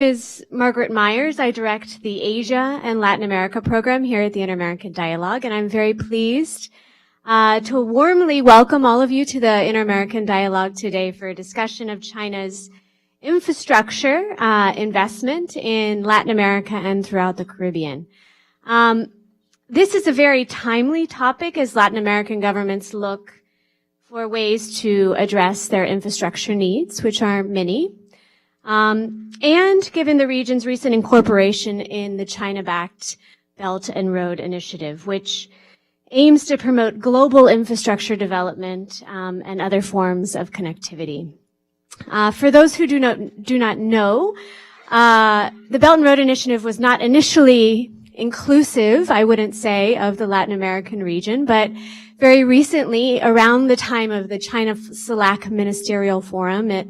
Is Margaret Myers. I direct the Asia and Latin America program here at the Inter-American Dialogue, and I'm very pleased to warmly welcome all of you to the Inter-American Dialogue today for a discussion of China's infrastructure investment in Latin America and throughout the Caribbean. This is a very timely topic as Latin American governments look for ways to address their infrastructure needs, which are many. And given the region's recent incorporation in the China-backed Belt and Road Initiative, which aims to promote global infrastructure development and other forms of connectivity. For those who do not know, the Belt and Road Initiative was not initially inclusive, I wouldn't say, of the Latin American region, but very recently, around the time of the China-LAC Ministerial Forum at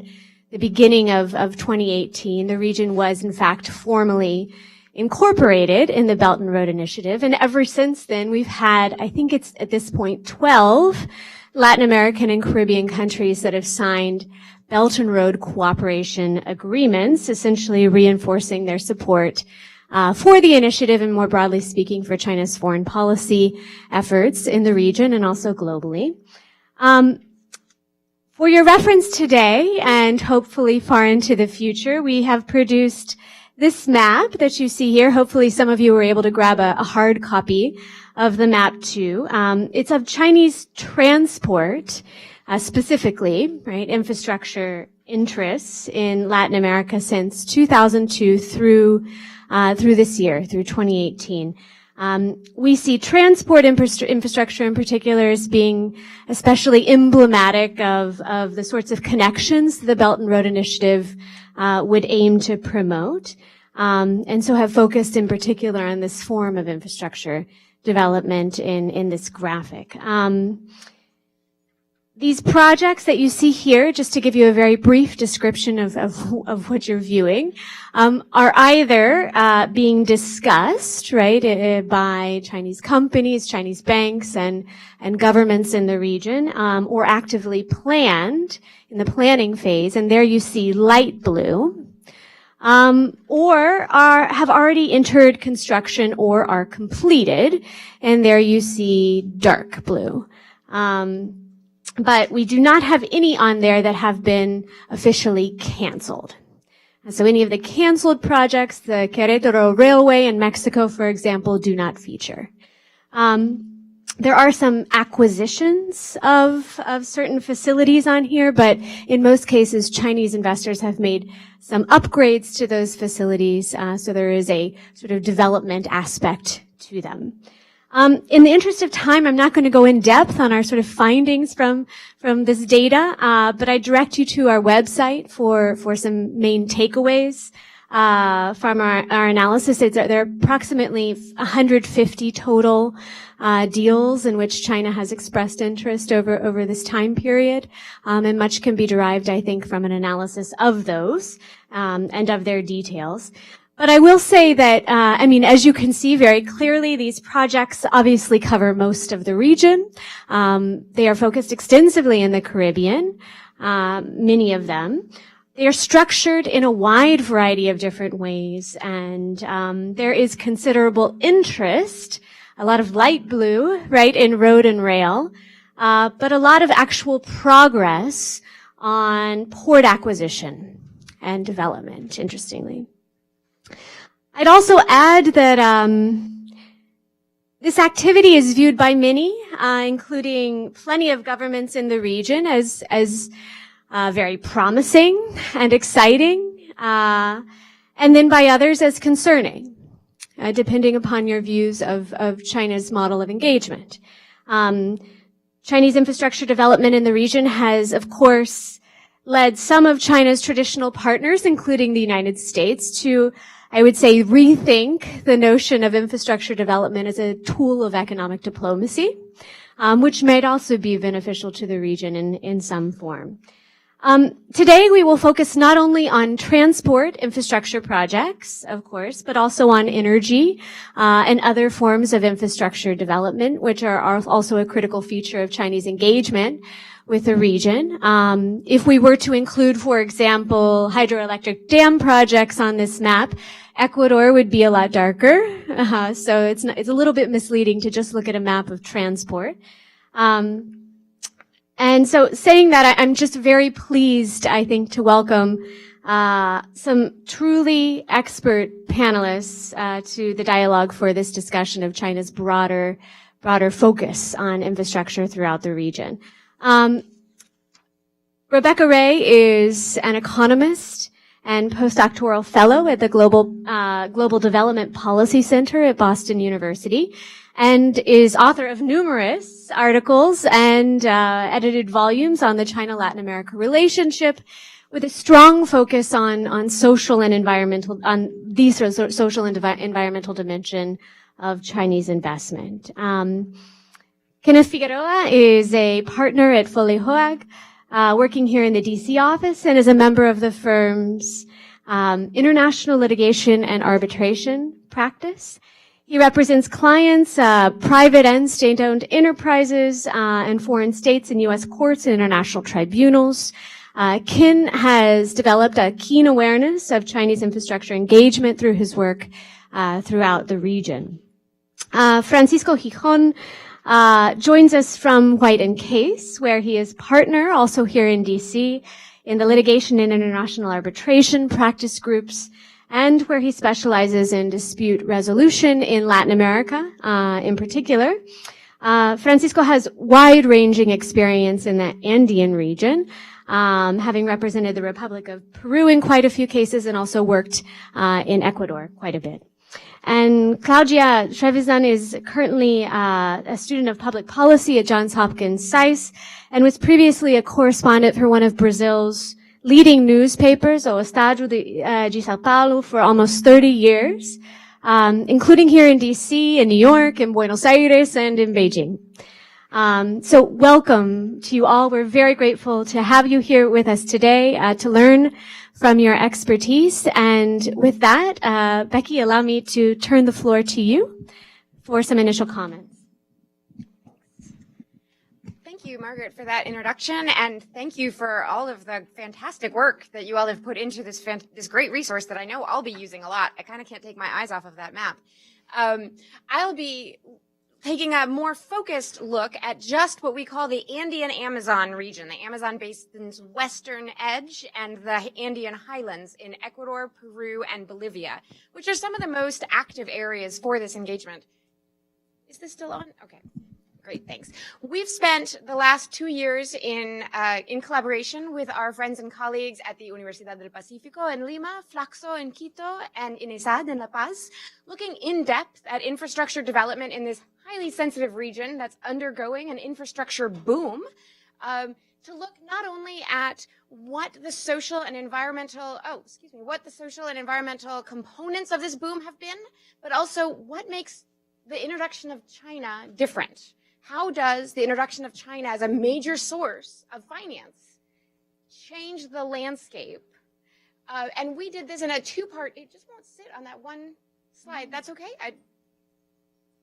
the beginning of 2018, the region was, in fact, formally incorporated in the Belt and Road Initiative. And ever since then, we've had, I think it's at this point, 12 Latin American and Caribbean countries that have signed Belt and Road cooperation agreements, essentially reinforcing their support for the initiative and, more broadly speaking, for China's foreign policy efforts in the region and also globally. For your reference today, and hopefully far into the future, we have produced this map that you see here. Hopefully some of you were able to grab a hard copy of the map too. It's of Chinese transport, specifically, right, infrastructure interests in Latin America since 2002 through this year, through 2018. We see transport infrastructure in particular as being especially emblematic of the sorts of connections the Belt and Road Initiative would aim to promote, and so have focused in particular on this form of infrastructure development in this graphic. These projects that you see here, just to give you a very brief description of what you're viewing, are either being discussed, right, by Chinese companies, Chinese banks, and governments in the region, or actively planned in the planning phase. And there you see light blue, or have already entered construction or are completed, and there you see dark blue. But we do not have any on there that have been officially canceled. So any of the canceled projects, the Querétaro Railway in Mexico, for example, do not feature. There are some acquisitions of certain facilities on here, but in most cases, Chinese investors have made some upgrades to those facilities, so there is a sort of development aspect to them. In the interest of time, I'm not going to go in depth on our sort of findings from this data, but I direct you to our website for some main takeaways from our analysis. There are approximately 150 total deals in which China has expressed interest over this time period, and much can be derived, I think, from an analysis of those and of their details. But I will say that, as you can see very clearly, these projects obviously cover most of the region. They are focused extensively in the Caribbean, many of them. They are structured in a wide variety of different ways, and there is considerable interest, a lot of light blue, right, in road and rail, but a lot of actual progress on port acquisition and development, interestingly. I'd also add that this activity is viewed by many, including plenty of governments in the region, as very promising and exciting, and then by others as concerning, depending upon your views of China's model of engagement. Chinese infrastructure development in the region has, of course, led some of China's traditional partners, including the United States, to, I would say, rethink the notion of infrastructure development as a tool of economic diplomacy, which might also be beneficial to the region in some form. Today we will focus not only on transport infrastructure projects, of course, but also on energy and other forms of infrastructure development, which are also a critical feature of Chinese engagement with the region. If we were to include, for example, hydroelectric dam projects on this map, Ecuador would be a lot darker. So it's a little bit misleading to just look at a map of transport. And so saying that, I'm just very pleased, I think, to welcome some truly expert panelists to the dialogue for this discussion of China's broader focus on infrastructure throughout the region. Rebecca Ray is an economist and postdoctoral fellow at the Global Development Policy Center at Boston University, and is author of numerous articles and edited volumes on the China-Latin America relationship, with a strong focus on social and environmental, on the social and environmental dimension of Chinese investment. Kenneth Figueroa is a partner at Foley Hoag, working here in the DC office, and is a member of the firm's international litigation and arbitration practice. He represents clients, private and state-owned enterprises, and foreign states in U.S. courts and international tribunals. Kin has developed a keen awareness of Chinese infrastructure engagement through his work throughout the region. Francisco Gijon joins us from White and Case, where he is partner, also here in DC, in the litigation and international arbitration practice groups, and where he specializes in dispute resolution in Latin America, in particular. Francisco has wide-ranging experience in the Andean region, having represented the Republic of Peru in quite a few cases and also worked in Ecuador quite a bit. And Claudia Trevisan is currently a student of public policy at Johns Hopkins SAIS, and was previously a correspondent for one of Brazil's leading newspapers, O Estado de São Paulo, for almost 30 years, including here in DC, in New York, in Buenos Aires, and in Beijing. So welcome to you all. We're very grateful to have you here with us today to learn from your expertise. And with that, Becky, allow me to turn the floor to you for some initial comments. Thank you, Margaret, for that introduction, and thank you for all of the fantastic work that you all have put into this great resource that I know I'll be using a lot. I kind of can't take my eyes off of that map. I'll be taking a more focused look at just what we call the Andean Amazon region, the Amazon Basin's western edge and the Andean highlands in Ecuador, Peru, and Bolivia, which are some of the most active areas for this engagement. Is this still on? Okay. Great, thanks. We've spent the last 2 years in collaboration with our friends and colleagues at the Universidad del Pacífico in Lima, Flaxo in Quito, and INESAD in La Paz, looking in depth at infrastructure development in this highly sensitive region that's undergoing an infrastructure boom, to look not only at what the social and environmental, components of this boom have been, but also what makes the introduction of China different. How does the introduction of China as a major source of finance change the landscape? And we did this in a two-part. It just won't sit on that one slide. That's okay?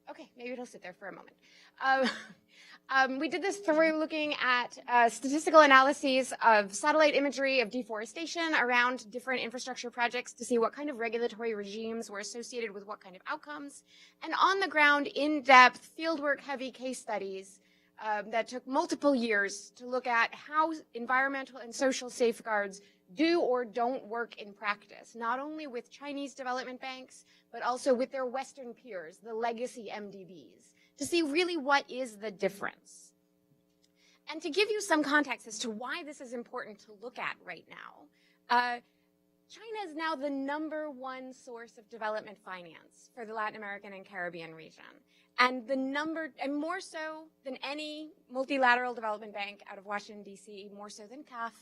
Okay, maybe it'll sit there for a moment. We did this through looking at statistical analyses of satellite imagery of deforestation around different infrastructure projects to see what kind of regulatory regimes were associated with what kind of outcomes, and on the ground, in-depth, fieldwork-heavy case studies that took multiple years to look at how environmental and social safeguards do or don't work in practice, not only with Chinese development banks, but also with their Western peers, the legacy MDBs, to see really what is the difference. And to give you some context as to why this is important to look at right now, China is now the #1 source of development finance for the Latin American and Caribbean region. And and more so than any multilateral development bank out of Washington, D.C., more so than CAF,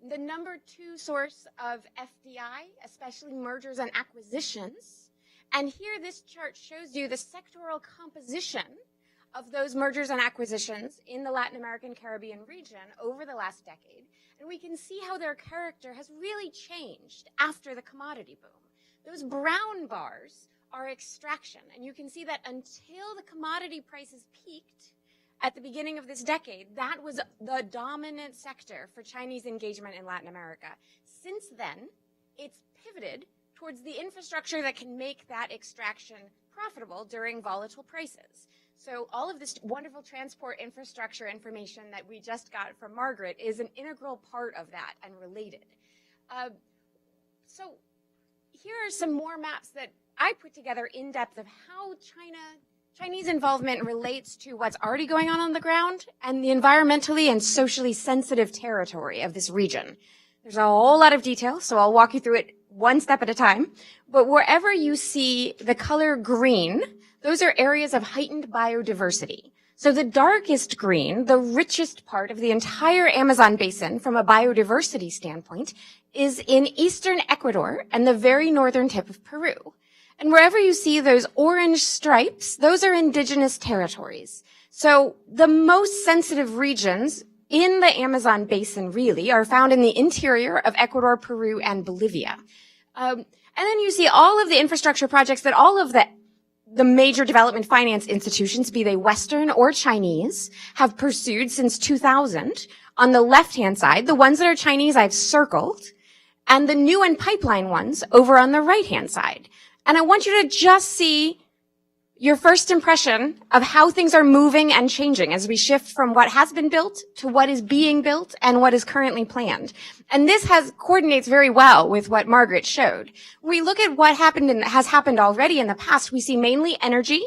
the #2 source of FDI, especially mergers and acquisitions. And here this chart shows you the sectoral composition of those mergers and acquisitions in the Latin American Caribbean region over the last decade. And we can see how their character has really changed after the commodity boom. Those brown bars are extraction. And you can see that until the commodity prices peaked at the beginning of this decade, that was the dominant sector for Chinese engagement in Latin America. Since then, it's pivoted towards the infrastructure that can make that extraction profitable during volatile prices. So all of this wonderful transport infrastructure information that we just got from Margaret is an integral part of that and related. So here are some more maps that I put together in depth of how Chinese involvement relates to what's already going on the ground and the environmentally and socially sensitive territory of this region. There's a whole lot of detail, so I'll walk you through it one step at a time. But wherever you see the color green, those are areas of heightened biodiversity. So the darkest green, the richest part of the entire Amazon basin from a biodiversity standpoint, is in eastern Ecuador and the very northern tip of Peru. And wherever you see those orange stripes, those are indigenous territories. So the most sensitive regions in the Amazon basin really are found in the interior of Ecuador, Peru, and Bolivia. And then you see all of the infrastructure projects that all of the major development finance institutions, be they Western or Chinese, have pursued since 2000. On the left-hand side, the ones that are Chinese I've circled, and the new and pipeline ones over on the right-hand side. And I want you to just see your first impression of how things are moving and changing as we shift from what has been built to what is being built and what is currently planned. And this coordinates very well with what Margaret showed. When we look at what happened and has happened already in the past, we see mainly energy,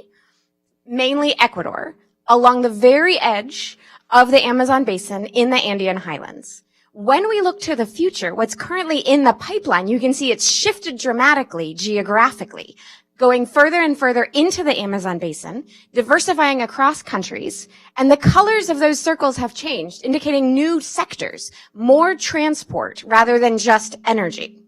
mainly Ecuador, along the very edge of the Amazon basin in the Andean highlands. When we look to the future, what's currently in the pipeline, you can see it's shifted dramatically geographically, going further and further into the Amazon basin, diversifying across countries, and the colors of those circles have changed, indicating new sectors, more transport rather than just energy.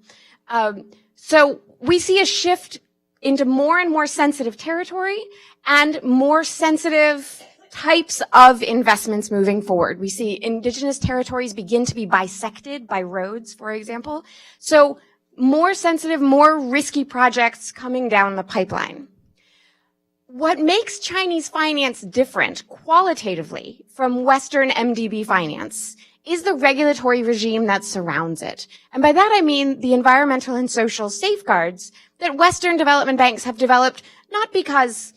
So we see a shift into more and more sensitive territory and more sensitive types of investments moving forward. We see indigenous territories begin to be bisected by roads, for example. So more sensitive, more risky projects coming down the pipeline. What makes Chinese finance different qualitatively from Western MDB finance is the regulatory regime that surrounds it. And by that I mean the environmental and social safeguards that Western development banks have developed, not because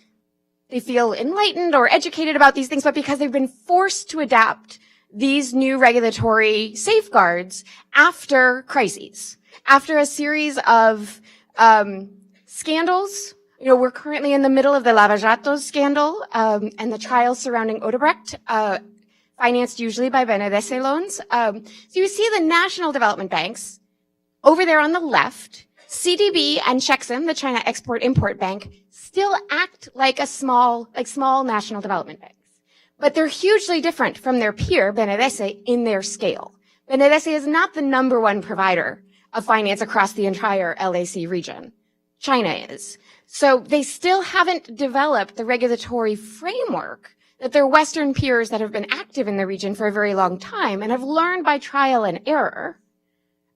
they feel enlightened or educated about these things, but because they've been forced to adapt these new regulatory safeguards after crises, after a series of scandals. You know, we're currently in the middle of the Lava Jato scandal and the trials surrounding Odebrecht, financed usually by Benedese loans. So you see the national development banks over there on the left, CDB and Chexim, the China Export-Import Bank, still act like small national development banks. But they're hugely different from their peer, Benedese, in their scale. Benedese is not the number one provider of finance across the entire LAC region. China is. So they still haven't developed the regulatory framework that their Western peers that have been active in the region for a very long time and have learned by trial and error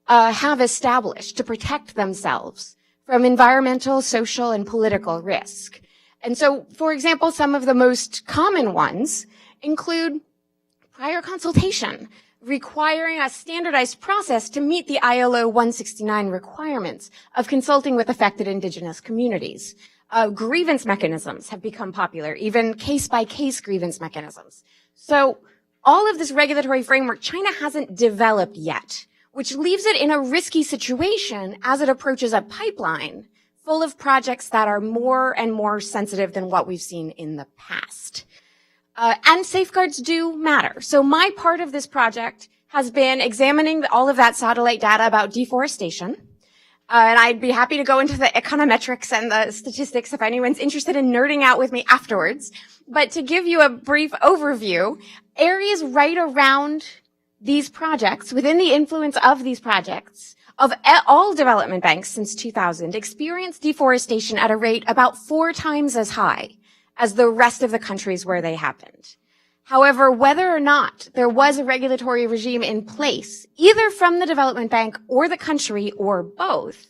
have established to protect themselves from environmental, social, and political risk. And so, for example, some of the most common ones include prior consultation, requiring a standardized process to meet the ILO 169 requirements of consulting with affected indigenous communities. Grievance mechanisms have become popular, even case-by-case grievance mechanisms. So all of this regulatory framework China hasn't developed yet, which leaves it in a risky situation as it approaches a pipeline full of projects that are more and more sensitive than what we've seen in the past. And safeguards do matter. So my part of this project has been examining all of that satellite data about deforestation. And I'd be happy to go into the econometrics and the statistics if anyone's interested in nerding out with me afterwards. But to give you a brief overview, areas right around these projects, within the influence of these projects, of all development banks since 2000, experienced deforestation at a rate about 4 times as high as the rest of the countries where they happened. However, whether or not there was a regulatory regime in place, either from the development bank or the country or both,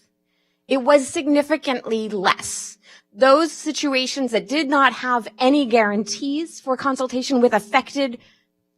it was significantly less. Those situations that did not have any guarantees for consultation with affected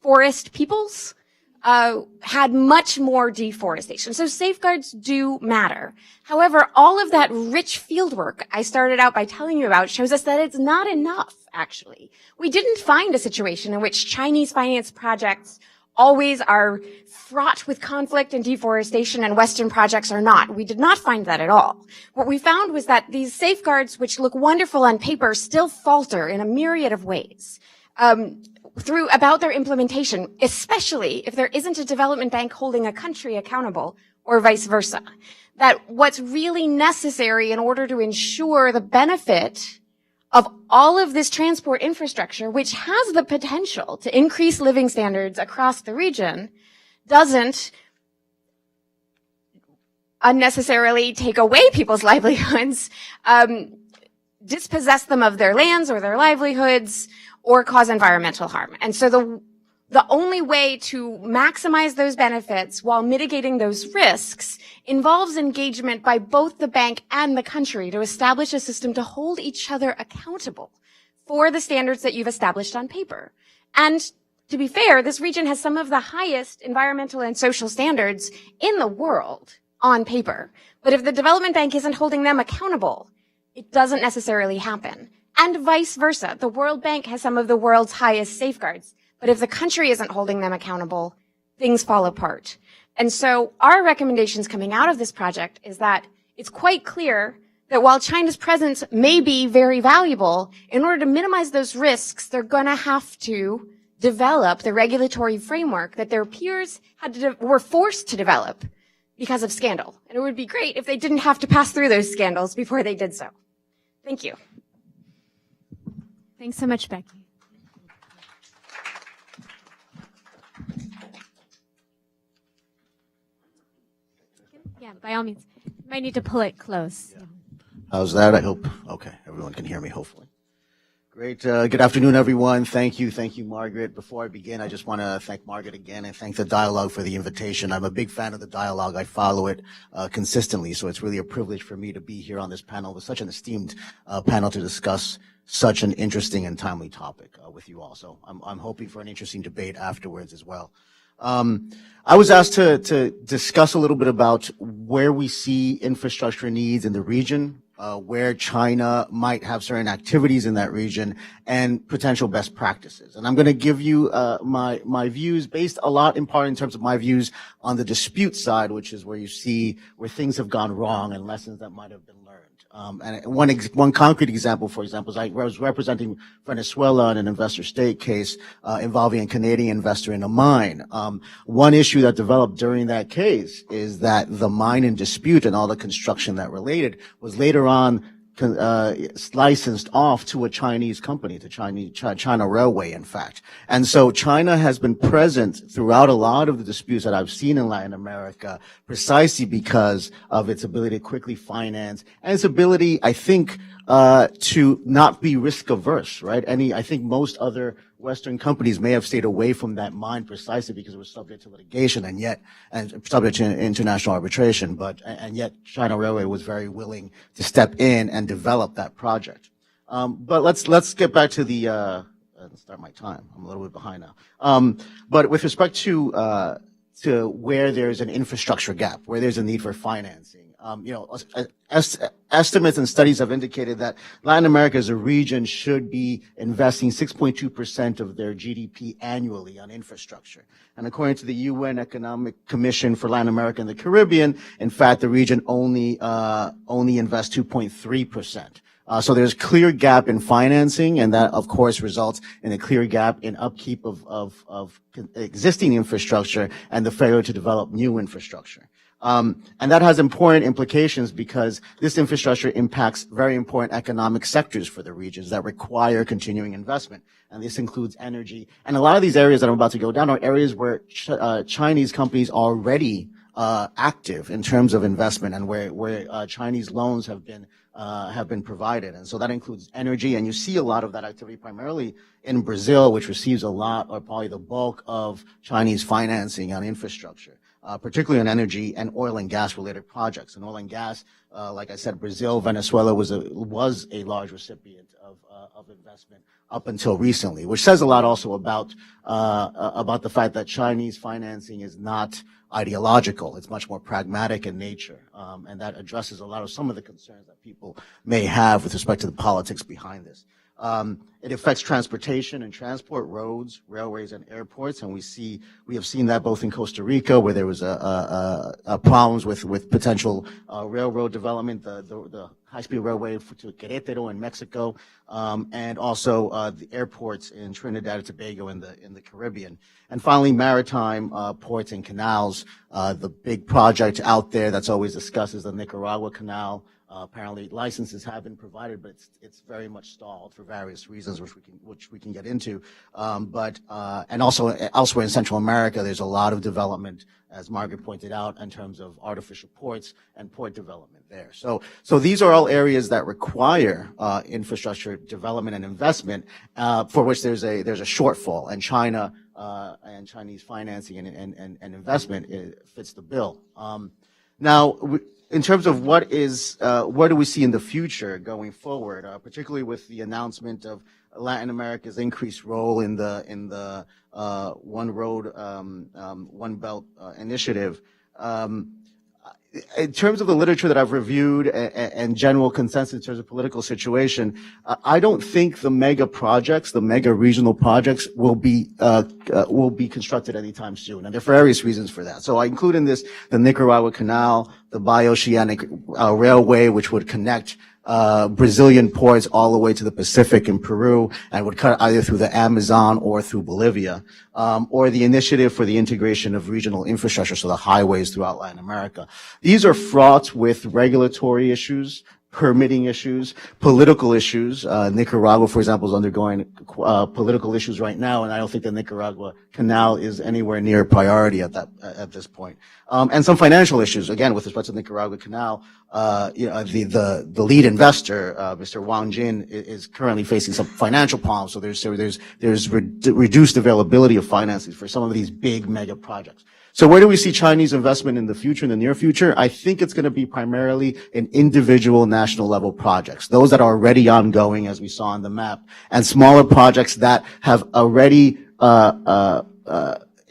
forest peoples had much more deforestation. So safeguards do matter. However, all of that rich fieldwork I started out by telling you about shows us that it's not enough, actually. We didn't find a situation in which Chinese finance projects always are fraught with conflict and deforestation and Western projects are not. We did not find that at all. What we found was that these safeguards, which look wonderful on paper, still falter in a myriad of ways. About their implementation, especially if there isn't a development bank holding a country accountable or vice versa. That what's really necessary in order to ensure the benefit of all of this transport infrastructure, which has the potential to increase living standards across the region, doesn't unnecessarily take away people's livelihoods, dispossess them of their lands or their livelihoods, or cause environmental harm. And so the only way to maximize those benefits while mitigating those risks involves engagement by both the bank and the country to establish a system to hold each other accountable for the standards that you've established on paper. And to be fair, this region has some of the highest environmental and social standards in the world on paper. But if the development bank isn't holding them accountable, it doesn't necessarily happen. And vice versa. The World Bank has some of the world's highest safeguards. But if the country isn't holding them accountable, things fall apart. And so our recommendations coming out of this project is that it's quite clear that while China's presence may be very valuable, in order to minimize those risks, they're going to have to develop the regulatory framework that their peers were forced to develop because of scandal. And it would be great if they didn't have to pass through those scandals before they did so. Thank you. Thanks so much, Becky. Yeah, by all means. You might need to pull it close. Yeah. How's that? I hope. Okay, everyone can hear me, hopefully. Great. Good afternoon, everyone. Thank you, Margaret. Before I begin, I just want to thank Margaret again and thank the Dialogue for the invitation. I'm a big fan of the Dialogue. I follow it consistently, so it's really a privilege for me to be here on this panel with such an esteemed panel to discuss such an interesting and timely topic with you all. So I'm hoping for an interesting debate afterwards as well. I was asked to discuss a little bit about where we see infrastructure needs in the region, where China might have certain activities in that region, and potential best practices. And I'm going to give you my views based a lot in part in terms of my views on the dispute side, which is where you see where things have gone wrong and lessons that might have been learned. And one concrete example, for example, is I was representing Venezuela in an investor state case involving a Canadian investor in a mine. One issue that developed during that case is that the mine in dispute and all the construction that related was later on licensed off to a Chinese company, to China Railway, in fact. And so China has been present throughout a lot of the disputes that I've seen in Latin America, precisely because of its ability to quickly finance and its ability, I think, to not be risk averse, right? I think most other Western companies may have stayed away from that mine precisely because it was subject to litigation and subject to international arbitration, and yet China Railway was very willing to step in and develop that project. But let's get back to the, start my time. I'm a little bit behind now. But with respect to where there's an infrastructure gap, where there's a need for financing, estimates and studies have indicated that Latin America as a region should be investing 6.2% of their GDP annually on infrastructure. And according to the UN Economic Commission for Latin America and the Caribbean, in fact, the region only invests 2.3%. So there's a clear gap in financing, and that, of course, results in a clear gap in upkeep of existing infrastructure and the failure to develop new infrastructure. And that has important implications because this infrastructure impacts very important economic sectors for the regions that require continuing investment. And this includes energy. And a lot of these areas that I'm about to go down are areas where Chinese companies are already active in terms of investment and where Chinese loans have been provided. And so that includes energy. And you see a lot of that activity primarily in Brazil, which receives a lot or probably the bulk of Chinese financing on infrastructure. particularly on energy and oil and gas related projects. And oil and gas, like I said, Brazil, Venezuela was a large recipient of investment up until recently, which says a lot also about the fact that Chinese financing is not ideological. It's much more pragmatic in nature, and that addresses a lot of some of the concerns that people may have with respect to the politics behind this. It affects transportation and transport, roads, railways, and airports, and we have seen that both in Costa Rica, where there was problems with potential railroad development, the high-speed railway to Querétaro in Mexico, and also the airports in Trinidad and Tobago in the Caribbean. And finally, maritime ports and canals. The big project out there that's always discussed is the Nicaragua Canal. Apparently licenses have been provided, but it's very much stalled for various reasons, which we can get into. And also elsewhere in Central America, there's a lot of development, as Margaret pointed out, in terms of artificial ports and port development there. So these are all areas that require infrastructure development and investment, for which there's a shortfall, and China and Chinese financing and investment fits the bill. Now, in terms of what do we see in the future going forward, particularly with the announcement of Latin America's increased role in the One Road, One Belt initiative. In terms of the literature that I've reviewed and general consensus in terms of political situation, I don't think the mega projects, the mega regional projects, will be constructed anytime soon, and there are various reasons for that. So I include in this the Nicaragua Canal, the Bioceanic Railway, which would connect Brazilian ports all the way to the Pacific in Peru, and would cut either through the Amazon or through Bolivia, or the initiative for the integration of regional infrastructure, so the highways throughout Latin America. These are fraught with regulatory issues, permitting issues, political issues. Nicaragua, for example, is undergoing political issues right now, and I don't think the Nicaragua Canal is anywhere near a priority at this point. And some financial issues, again, with respect to the Nicaragua Canal. The lead investor, Mr. Wang Jin, is currently facing some financial problems. So there's reduced availability of financing for some of these big mega projects. So where do we see Chinese investment in the future, in the near future? I think it's going to be primarily in individual national level projects, those that are already ongoing, as we saw on the map, and smaller projects that have already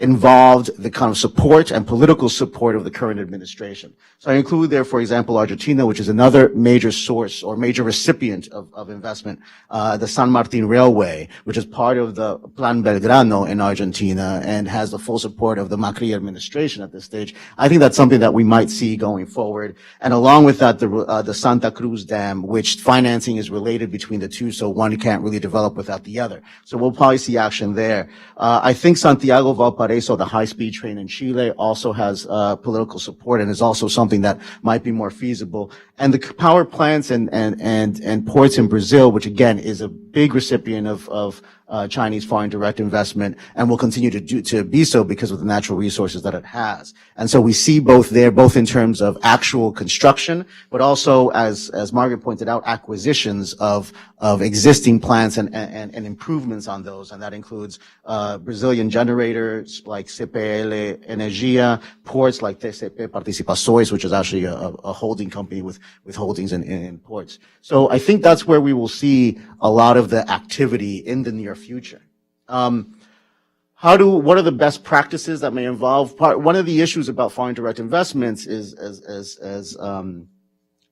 involved the kind of support and political support of the current administration. So I include there, for example, Argentina, which is another major source or major recipient of investment, the San Martin Railway, which is part of the Plan Belgrano in Argentina and has the full support of the Macri administration at this stage. I think that's something that we might see going forward. And along with that, the Santa Cruz Dam, which financing is related between the two, so one can't really develop without the other. So we'll probably see action there. I think Santiago Valparaiso, the high-speed train in Chile, also has political support and is also something that might be more feasible. And the power plants and ports in Brazil, which again is a big recipient of Chinese foreign direct investment and will continue to be so because of the natural resources that it has. And so we see both there, both in terms of actual construction, but also, as Margaret pointed out, acquisitions of existing plants and improvements on those. And that includes Brazilian generators like CPL Energia, ports like TCP Participações, which is actually a holding company with holdings in ports. So I think that's where we will see a lot of the activity in the near future. What are the best practices that may involve? One of the issues about foreign direct investments is, as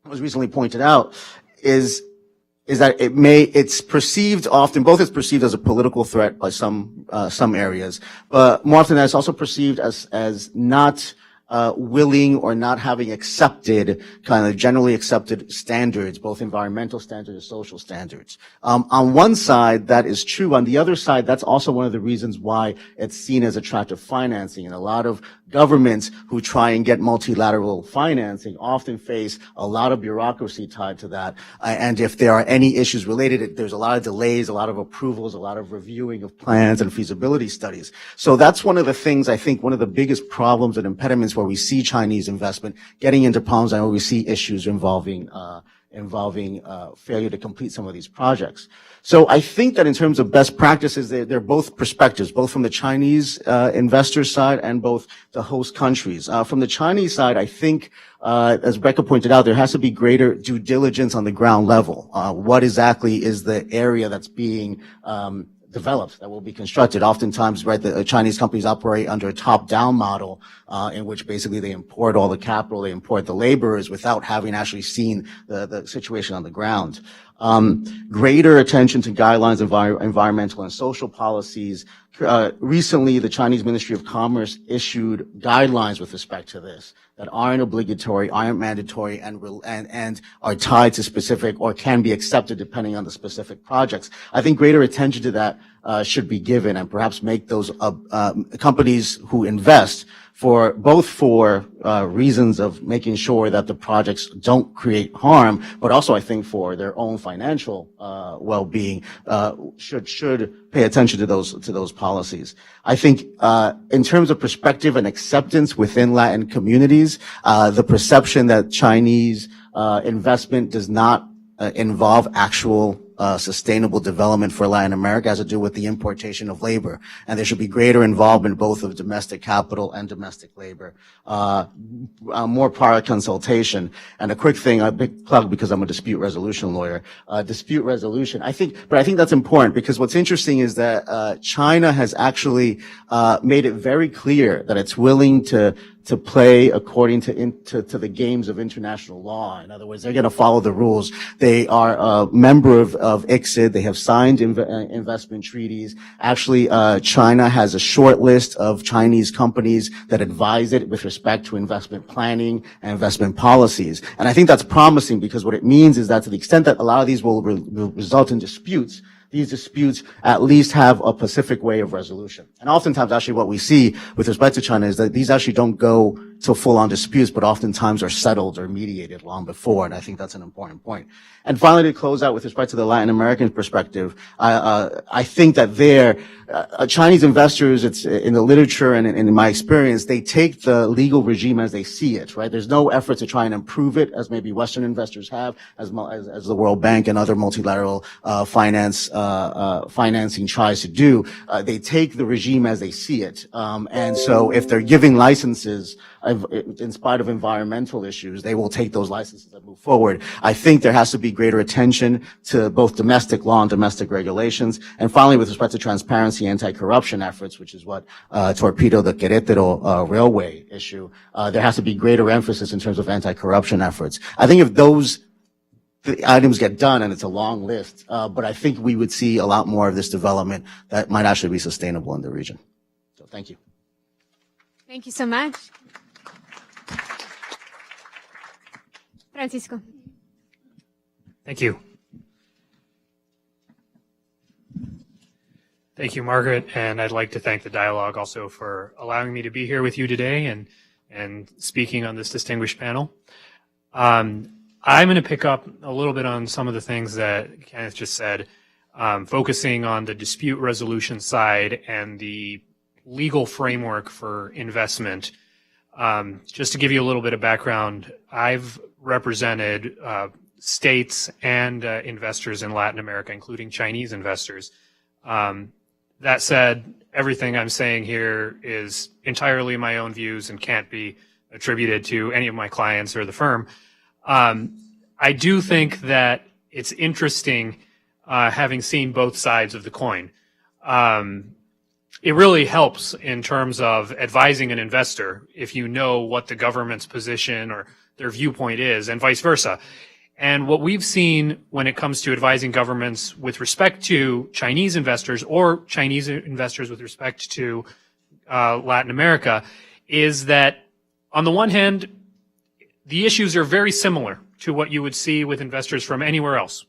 was recently pointed out, is that it's perceived often, both it's perceived as a political threat by some areas, but more often it's also perceived as not willing or not having accepted kind of generally accepted standards, both environmental standards and social standards. On one side, that is true. On the other side, that's also one of the reasons why it's seen as attractive financing. And a lot of governments who try and get multilateral financing often face a lot of bureaucracy tied to that. And if there are any issues related, there's a lot of delays, a lot of approvals, a lot of reviewing of plans and feasibility studies. So that's one of the things, I think, one of the biggest problems and impediments where we see Chinese investment getting into problems and where we see issues involving failure to complete some of these projects. So I think that in terms of best practices, they're both perspectives, both from the Chinese investor side and both the host countries. From the Chinese side, I think, as Becca pointed out, there has to be greater due diligence on the ground level. What exactly is the area that's being developed, that will be constructed? Oftentimes, right, the Chinese companies operate under a top-down model, in which basically they import all the capital, they import the laborers without having actually seen the situation on the ground. Greater attention to guidelines, environmental and social policies. Recently, the Chinese Ministry of Commerce issued guidelines with respect to this that aren't obligatory, aren't mandatory, and are tied to specific or can be accepted depending on the specific projects. I think greater attention to that should be given, and perhaps make those companies who invest for reasons of making sure that the projects don't create harm, but also I think for their own financial well-being, should pay attention to those policies. I think in terms of perspective and acceptance within Latin communities, the perception that Chinese investment does not involve actual sustainable development for Latin America has to do with the importation of labor. And there should be greater involvement both of domestic capital and domestic labor. More prior consultation. And a quick thing, a big plug because I'm a dispute resolution lawyer. Dispute resolution. I think that's important because what's interesting is that China has actually made it very clear that it's willing to play according to the games of international law. In other words, they're going to follow the rules. They are a member of ICSID. They have signed investment treaties. Actually, China has a short list of Chinese companies that advise it with respect to investment planning and investment policies. And I think that's promising because what it means is that to the extent that a lot of these will result in disputes, these disputes at least have a pacific way of resolution. And oftentimes, actually, what we see with respect to China is that these actually don't go to full-on disputes, but oftentimes are settled or mediated long before, and I think that's an important point. And finally, to close out with respect to the Latin American perspective, I think that Chinese investors, it's in the literature and in my experience, they take the legal regime as they see it, right? There's no effort to try and improve it, as maybe Western investors have, as the World Bank and other multilateral financing tries to do. They take the regime as they see it, and so if they're giving licenses in spite of environmental issues, they will take those licenses and move forward. I think there has to be greater attention to both domestic law and domestic regulations. And finally, with respect to transparency, anti-corruption efforts, which is what torpedoed the Querétaro railway issue, there has to be greater emphasis in terms of anti-corruption efforts. I think if those items get done, and it's a long list, but I think we would see a lot more of this development that might actually be sustainable in the region. So thank you. Thank you so much. Francisco. Thank you. Thank you, Margaret, and I'd like to thank the dialogue also for allowing me to be here with you today and speaking on this distinguished panel. I'm going to pick up a little bit on some of the things that Kenneth just said, focusing on the dispute resolution side and the legal framework for investment. Just to give you a little bit of background, I've represented states and investors in Latin America, including Chinese investors. That said, everything I'm saying here is entirely my own views and can't be attributed to any of my clients or the firm. I do think that it's interesting having seen both sides of the coin. It really helps in terms of advising an investor if you know what the government's position or their viewpoint is, and vice versa. And what we've seen when it comes to advising governments with respect to Chinese investors or Chinese investors with respect to Latin America is that, on the one hand, the issues are very similar to what you would see with investors from anywhere else.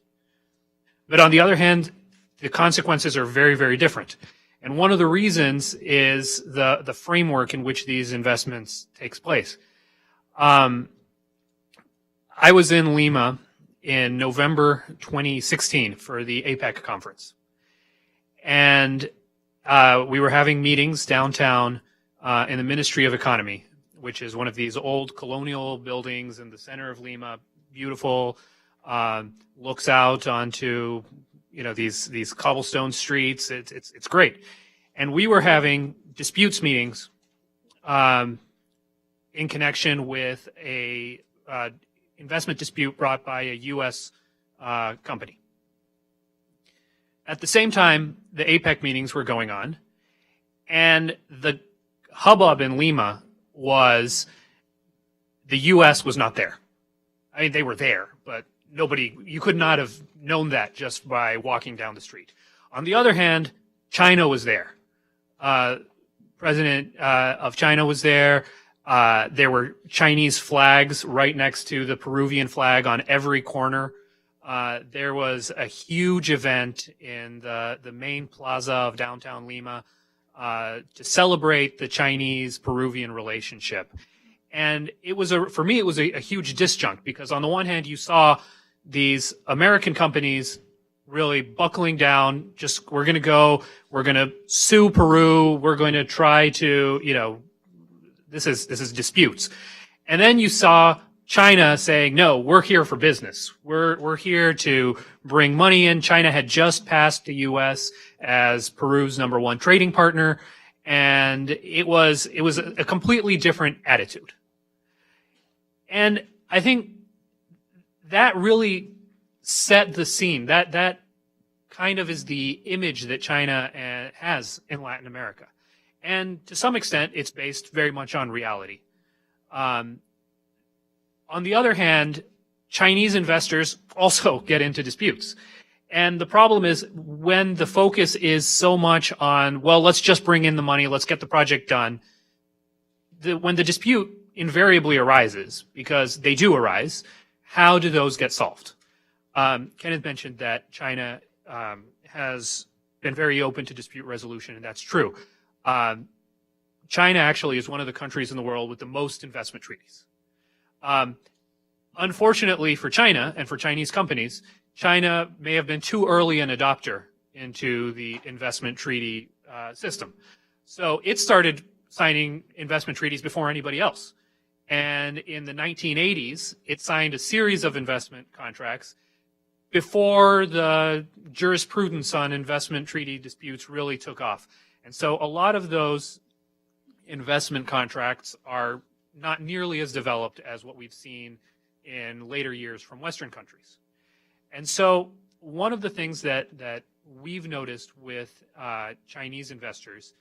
But on the other hand, the consequences are very, very different. And one of the reasons is the framework in which these investments takes place. I was in Lima in November 2016 for the APEC conference. And we were having meetings downtown in the Ministry of Economy which is one of these old colonial buildings in the center of Lima, beautiful, looks out onto these cobblestone streets. It's great. And we were having disputes meetings in connection with a investment dispute brought by a U.S. Company. At the same time, the APEC meetings were going on, and the hubbub in Lima was the U.S. was not there. I mean, they were there, but you could not have known that just by walking down the street. On the other hand, China was there. President of China was there. There were Chinese flags right next to the Peruvian flag on every corner. There was a huge event in the main plaza of downtown Lima to celebrate the Chinese-Peruvian relationship. And for me, it was a huge disjunct, because on the one hand, you saw these American companies really buckling down, we're going to sue Peru, we're going to try to, this is disputes. And then you saw China saying, no, we're here for business. We're here to bring money in. China had just passed the U.S. as Peru's #1 trading partner, and it was a completely different attitude. And I think that really set the scene. That kind of is the image that China has in Latin America. And to some extent, it's based very much on reality. On the other hand, Chinese investors also get into disputes. And the problem is when the focus is so much on, well, let's just bring in the money, let's get the project done, when the dispute invariably arises, because they do arise, how do those get solved? Kenneth mentioned that China has been very open to dispute resolution, and that's true. China actually is one of the countries in the world with the most investment treaties. Unfortunately for China and for Chinese companies, China may have been too early an adopter into the investment treaty system. So it started signing investment treaties before anybody else. And in the 1980s, it signed a series of investment contracts before the jurisprudence on investment treaty disputes really took off. And so a lot of those investment contracts are not nearly as developed as what we've seen in later years from Western countries. And so one of the things that we've noticed with Chinese investors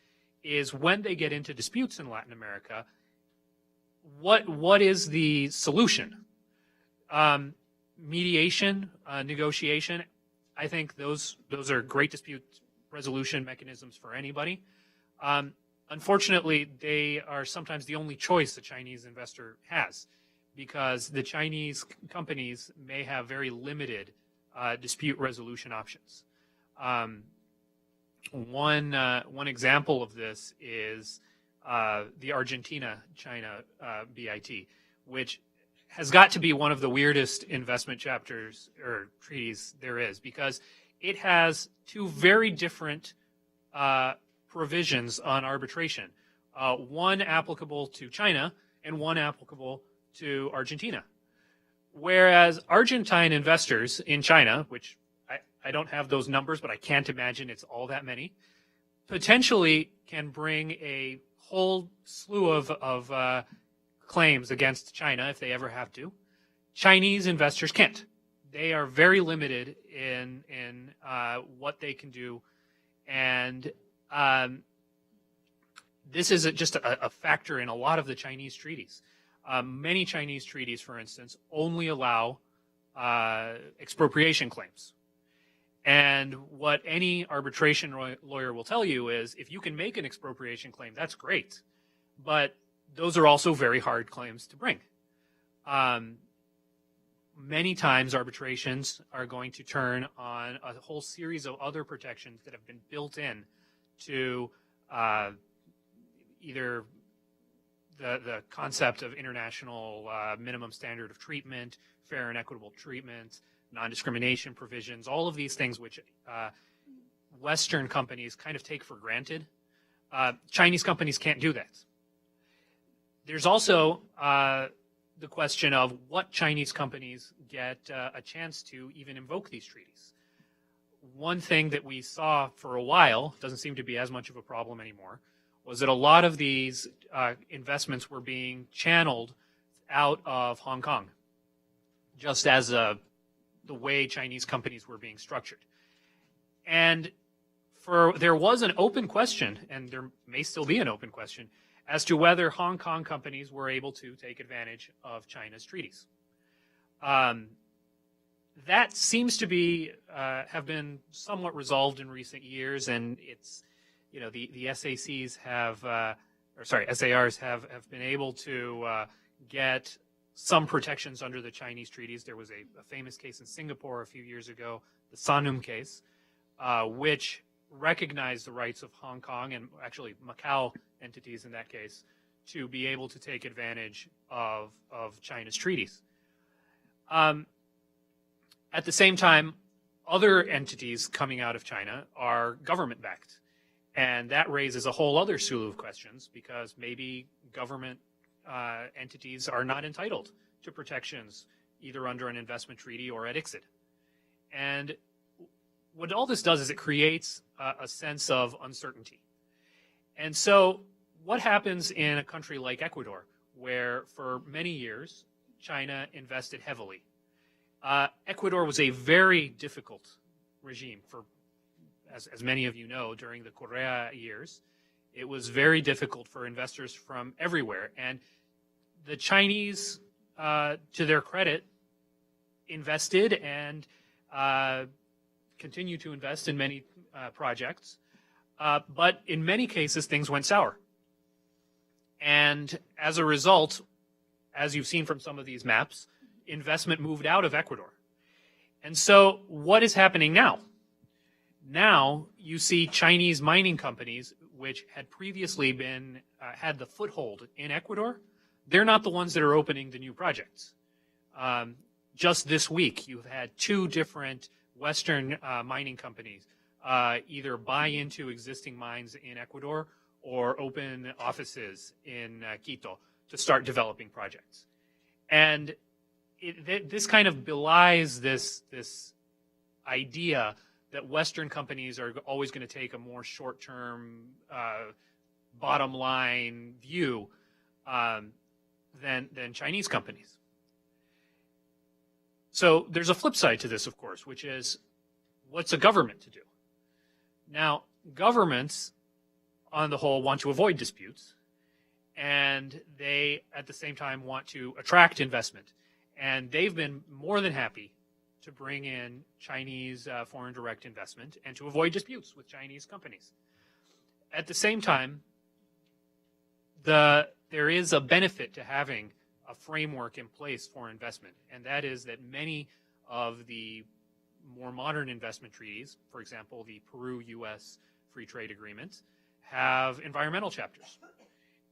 is when they get into disputes in Latin America, what is the solution? Mediation, negotiation, I think those are great dispute resolution mechanisms for anybody. Unfortunately, they are sometimes the only choice the Chinese investor has, because the Chinese companies may have very limited dispute resolution options. One example of this is the Argentina-China BIT, which has got to be one of the weirdest investment chapters or treaties there is, because it has two very different provisions on arbitration, one applicable to China and one applicable to Argentina. Whereas Argentine investors in China, which I don't have those numbers, but I can't imagine it's all that many, potentially can bring a whole slew of claims against China if they ever have to. Chinese investors can't. They are very limited in what they can do, and this is just a factor in a lot of the Chinese treaties. Many Chinese treaties, for instance, only allow expropriation claims. And what any arbitration lawyer will tell you is, if you can make an expropriation claim, that's great. But those are also very hard claims to bring. Many times arbitrations are going to turn on a whole series of other protections that have been built in to either the concept of international minimum standard of treatment, fair and equitable treatment, non-discrimination provisions, all of these things which Western companies kind of take for granted. Chinese companies can't do that. There's also the question of what Chinese companies get a chance to even invoke these treaties. One thing that we saw for a while, doesn't seem to be as much of a problem anymore, was that a lot of these investments were being channeled out of Hong Kong, just as the way Chinese companies were being structured. And there was an open question, and there may still be an open question, as to whether Hong Kong companies were able to take advantage of China's treaties. That seems to be have been somewhat resolved in recent years, and it's, you know, the SACs have, SARs have been able to get some protections under the Chinese treaties. There was a famous case in Singapore a few years ago, the Sanum case, which recognized the rights of Hong Kong and actually Macau entities in that case to be able to take advantage of China's treaties. At the same time, other entities coming out of China are government-backed. And that raises a whole other slew of questions, because maybe government entities are not entitled to protections either under an investment treaty or at ICSID. And what all this does is it creates a sense of uncertainty. And so what happens in a country like Ecuador, where for many years China invested heavily? Ecuador was a very difficult regime for, as many of you know, during the Correa years. It was very difficult for investors from everywhere. And the Chinese, to their credit, invested and continue to invest in many projects. But in many cases, things went sour. And as a result, as you've seen from some of these maps, investment moved out of Ecuador. And so what is happening now? Now you see Chinese mining companies, which had previously been had the foothold in Ecuador. They're not the ones that are opening the new projects. Just this week, you've had 2 different Western mining companies either buy into existing mines in Ecuador or open offices in Quito to start developing projects. And this kind of belies this idea that Western companies are always going to take a more short-term, bottom line view than Chinese companies. So there's a flip side to this, of course, which is, what's a government to do? Now, governments, on the whole, want to avoid disputes, and they, at the same time, want to attract investment. And they've been more than happy to bring in Chinese foreign direct investment and to avoid disputes with Chinese companies. At the same time, there is a benefit to having a framework in place for investment, and that is that many of the more modern investment treaties, for example, the Peru-U.S. Free Trade Agreement, have environmental chapters.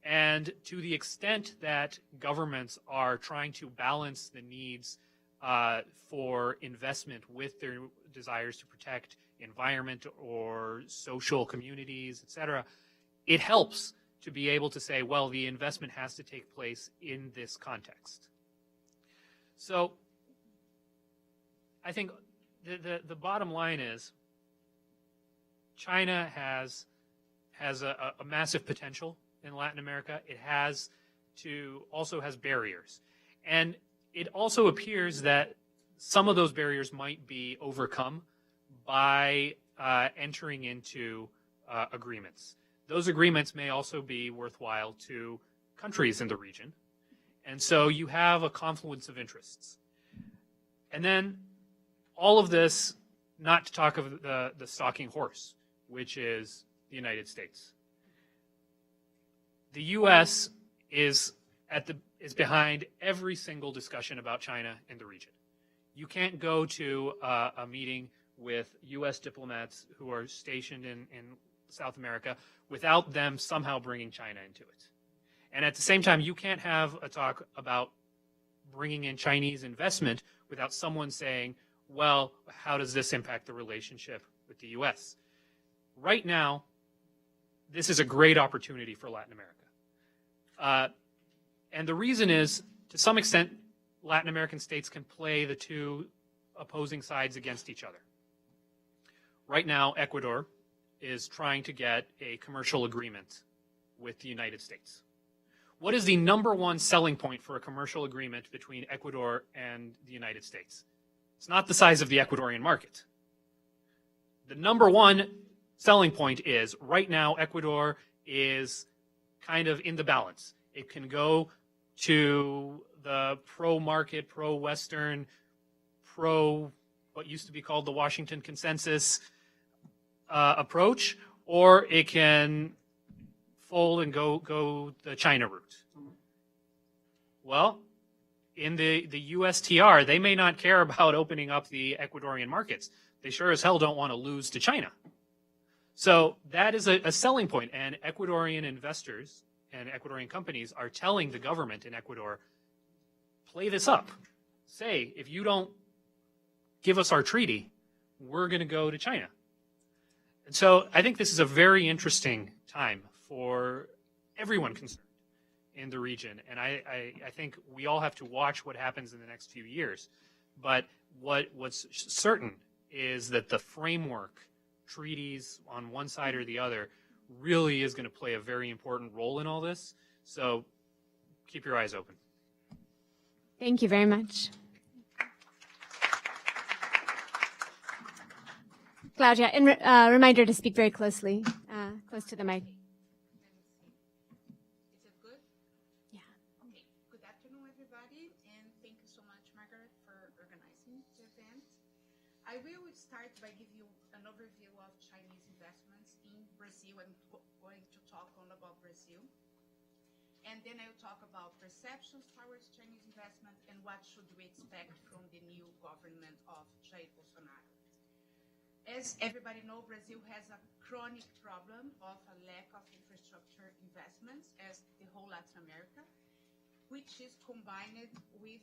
And to the extent that governments are trying to balance the needs for investment with their desires to protect environment or social communities, et cetera, it helps to be able to say, well, the investment has to take place in this context. So I think the bottom line is China has a massive potential in Latin America. It also has barriers. And it also appears that some of those barriers might be overcome by entering into agreements. Those agreements may also be worthwhile to countries in the region. And so you have a confluence of interests. And then all of this, not to talk of the stalking horse, which is the United States. The U.S. is behind every single discussion about China in the region. You can't go to a meeting with U.S. diplomats who are stationed in South America without them somehow bringing China into it. And at the same time, you can't have a talk about bringing in Chinese investment without someone saying, well, how does this impact the relationship with the U.S.? Right now, this is a great opportunity for Latin America. And the reason is, to some extent, Latin American states can play the two opposing sides against each other. Right now, Ecuador is trying to get a commercial agreement with the United States. What is the number one selling point for a commercial agreement between Ecuador and the United States? It's not the size of the Ecuadorian market. The number one selling point is, right now, Ecuador is kind of in the balance. It can go to the pro-market, pro-Western, what used to be called the Washington Consensus approach, or it can fold and go the China route. Well, in the USTR, they may not care about opening up the Ecuadorian markets. They sure as hell don't want to lose to China. So that is a selling point, and Ecuadorian investors and Ecuadorian companies are telling the government in Ecuador, play this up. Say, if you don't give us our treaty, we're going to go to China. And so I think this is a very interesting time for everyone concerned in the region. And I think we all have to watch what happens in the next few years. But what's certain is that the framework, treaties on one side or the other, really is going to play a very important role in all this. So keep your eyes open. Thank you very much. Claudia, and reminder to speak very close to the mic. Is it good? Yeah. Okay. Good afternoon, everybody, and thank you so much, Margaret, for organizing the event. I will start by giving you an overview of Chinese investments in Brazil. I'm going to talk all about Brazil. And then I'll talk about perceptions towards Chinese investment and what should we expect from the new government of Jair Bolsonaro. As everybody knows, Brazil has a chronic problem of a lack of infrastructure investments, as the whole Latin America, which is combined with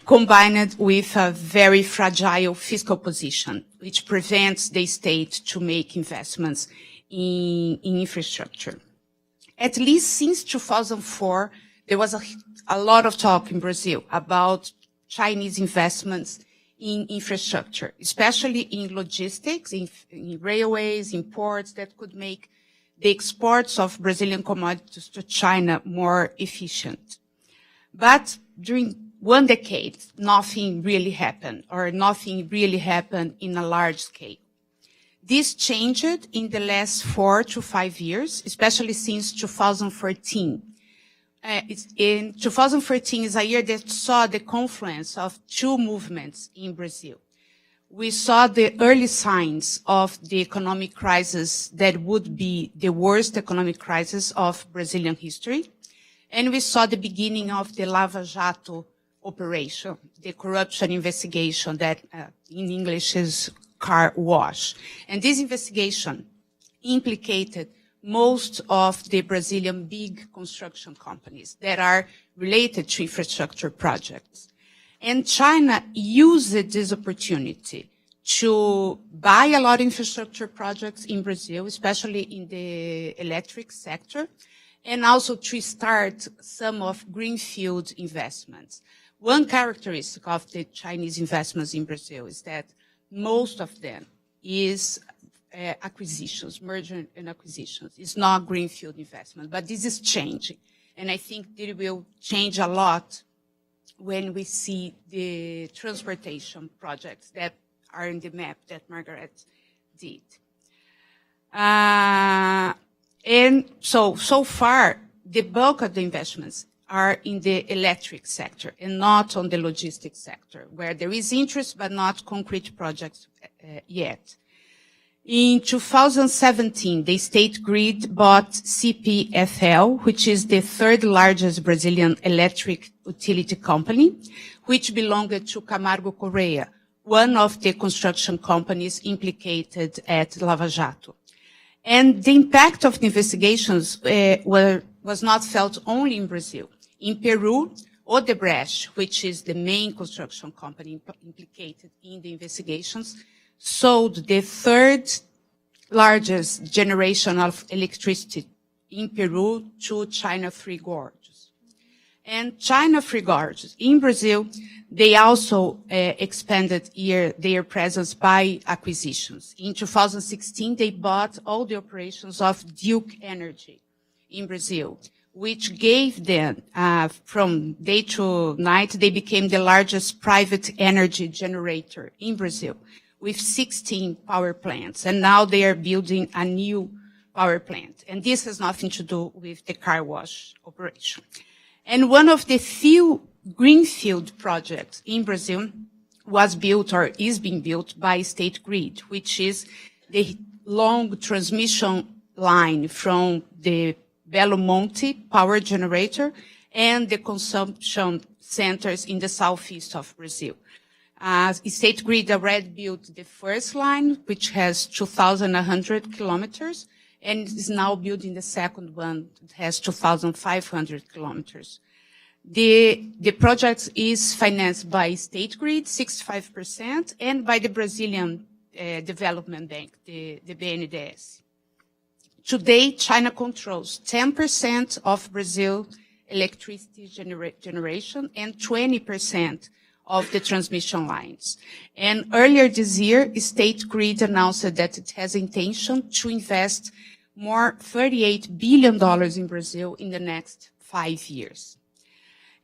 combined with a very fragile fiscal position, which prevents the state to make investments in infrastructure. At least since 2004, there was a lot of talk in Brazil about Chinese investments in infrastructure, especially in logistics, in railways, in ports that could make the exports of Brazilian commodities to China more efficient. But during one decade, nothing really happened, or nothing really happened in a large scale. This changed in the last 4 to 5 years, especially since 2014. In 2014 is a year that saw the confluence of two movements in Brazil. We saw the early signs of the economic crisis that would be the worst economic crisis of Brazilian history. And we saw the beginning of the Lava Jato operation, the corruption investigation that in English is car wash. And this investigation implicated most of the Brazilian big construction companies that are related to infrastructure projects. And China used this opportunity to buy a lot of infrastructure projects in Brazil, especially in the electric sector, and also to start some of greenfield investments. One characteristic of the Chinese investments in Brazil is that most of them is acquisitions, merger and acquisitions. It's not greenfield investment, but this is changing. And I think it will change a lot when we see the transportation projects that are in the map that Margaret did. And so far, the bulk of the investments are in the electric sector and not on the logistics sector, where there is interest but not concrete projects yet. In 2017, the state grid bought CPFL, which is the third largest Brazilian electric utility company, which belonged to Camargo Correa, one of the construction companies implicated at Lava Jato. And the impact of the investigations was not felt only in Brazil. In Peru, Odebrecht, which is the main construction company implicated in the investigations, sold the third largest generation of electricity in Peru to China Three Gorges. And China Three Gorges in Brazil, they also expanded their presence by acquisitions. In 2016, they bought all the operations of Duke Energy in Brazil, which gave them, from day to night, they became the largest private energy generator in Brazil with 16 power plants. And now they are building a new power plant. And this has nothing to do with the car wash operation. And one of the few greenfield projects in Brazil was built or is being built by State Grid, which is the long transmission line from the Belo Monte power generator and the consumption centers in the southeast of Brazil. State Grid already built the first line, which has 2,100 kilometers, and is now building the second one that has 2,500 kilometers. The project is financed by State Grid, 65%, and by the Brazilian Development Bank, the BNDES. Today, China controls 10% of Brazil's electricity generation and 20% of the transmission lines. And earlier this year, State Grid announced that it has intention to invest more $38 billion in Brazil in the next 5 years.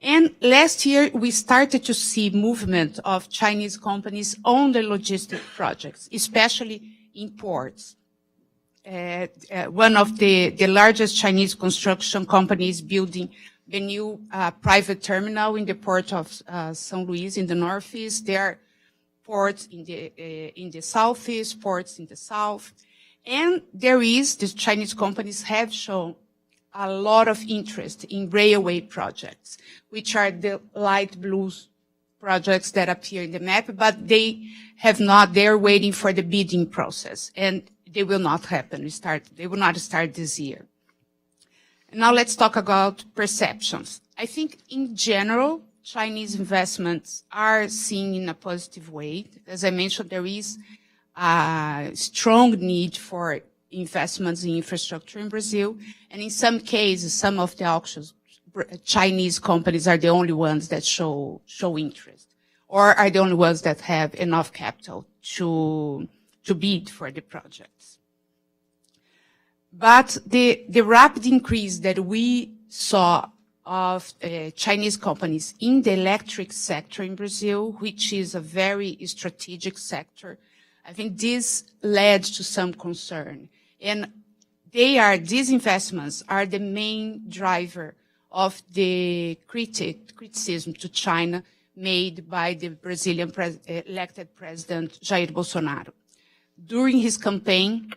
And last year, we started to see movement of Chinese companies on the logistic projects, especially in ports. One of the largest Chinese construction companies building the new private terminal in the port of São Luís in the northeast. There are ports in the southeast, ports in the south. And the Chinese companies have shown a lot of interest in railway projects, which are the light blue projects that appear in the map, but they're waiting for the bidding process. And they will not happen. They will not start this year. And now let's talk about perceptions. I think in general, Chinese investments are seen in a positive way. As I mentioned, there is a strong need for investments in infrastructure in Brazil. And in some cases, some of the auctions, Chinese companies are the only ones that show interest, or are the only ones that have enough capital to bid for the projects. But the rapid increase that we saw of Chinese companies in the electric sector in Brazil, which is a very strategic sector, I think this led to some concern. And these investments are the main driver of the criticism to China made by the Brazilian elected president Jair Bolsonaro. During his campaign,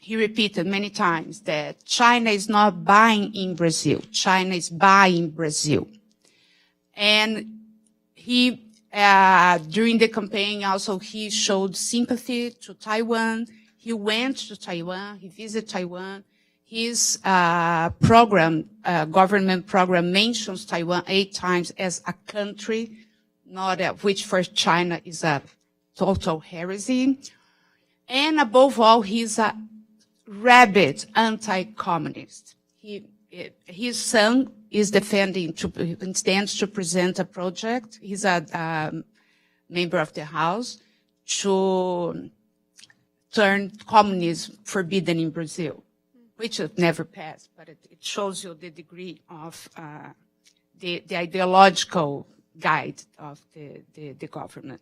he repeated many times that China is not buying in Brazil. China is buying Brazil. And during the campaign also, he showed sympathy to Taiwan. He went to Taiwan. He visited Taiwan. His government program mentions Taiwan 8 times as a country, which for China is a total heresy. And above all, he's a rabid anti-communist. His son is intends to present a project. He's a member of the House to turn communism forbidden in Brazil, which has never passed, but it shows you the degree of the ideological guide of the government.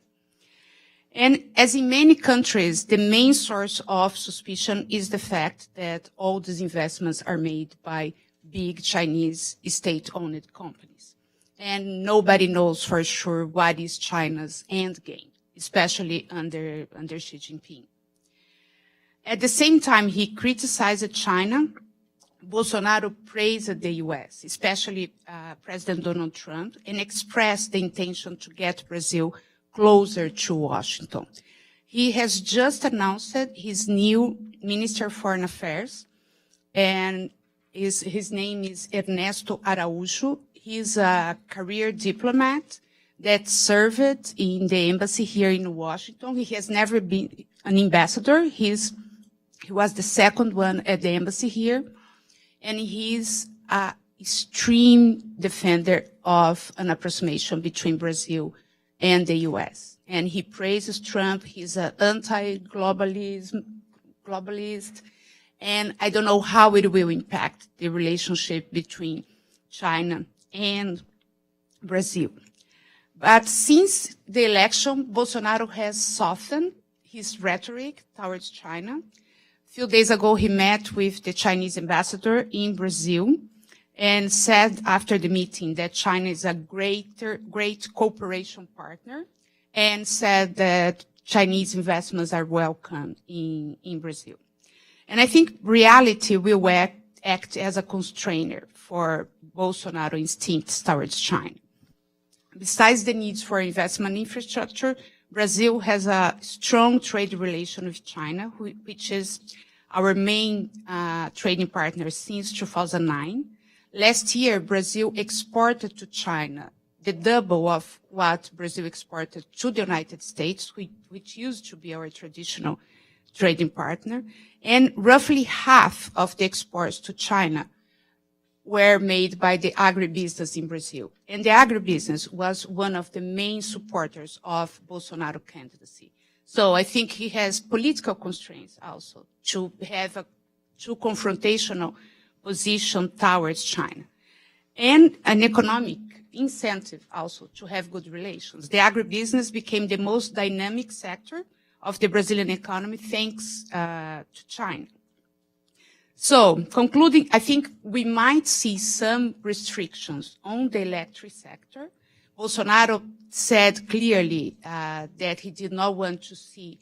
And as in many countries, the main source of suspicion is the fact that all these investments are made by big Chinese state-owned companies. And nobody knows for sure what is China's end game, especially under Xi Jinping. At the same time he criticized China, Bolsonaro praised the U.S., especially President Donald Trump, and expressed the intention to get Brazil closer to Washington. He has just announced his new Minister of Foreign Affairs, and his name is Ernesto Araújo. He's a career diplomat that served in the embassy here in Washington. He has never been an ambassador. He was the second one at the embassy here. and he's a extreme defender of an approximation between Brazil and the U.S. And he praises Trump. He's an anti-globalist, and I don't know how it will impact the relationship between China and Brazil. But since the election, Bolsonaro has softened his rhetoric towards China. A few days ago, he met with the Chinese ambassador in Brazil and said after the meeting that China is a great cooperation partner, and said that Chinese investments are welcome in Brazil. And I think reality will act as a constrainer for Bolsonaro instincts towards China. Besides the needs for investment infrastructure, Brazil has a strong trade relation with China, which is our main trading partner since 2009. Last year, Brazil exported to China the double of what Brazil exported to the United States, which used to be our traditional trading partner. And roughly half of the exports to China were made by the agribusiness in Brazil. And the agribusiness was one of the main supporters of Bolsonaro's candidacy. So I think he has political constraints also to have a too confrontational position towards China. And an economic incentive also to have good relations. The agribusiness became the most dynamic sector of the Brazilian economy thanks to China. So, concluding, I think we might see some restrictions on the electric sector. Bolsonaro said clearly that he did not want to see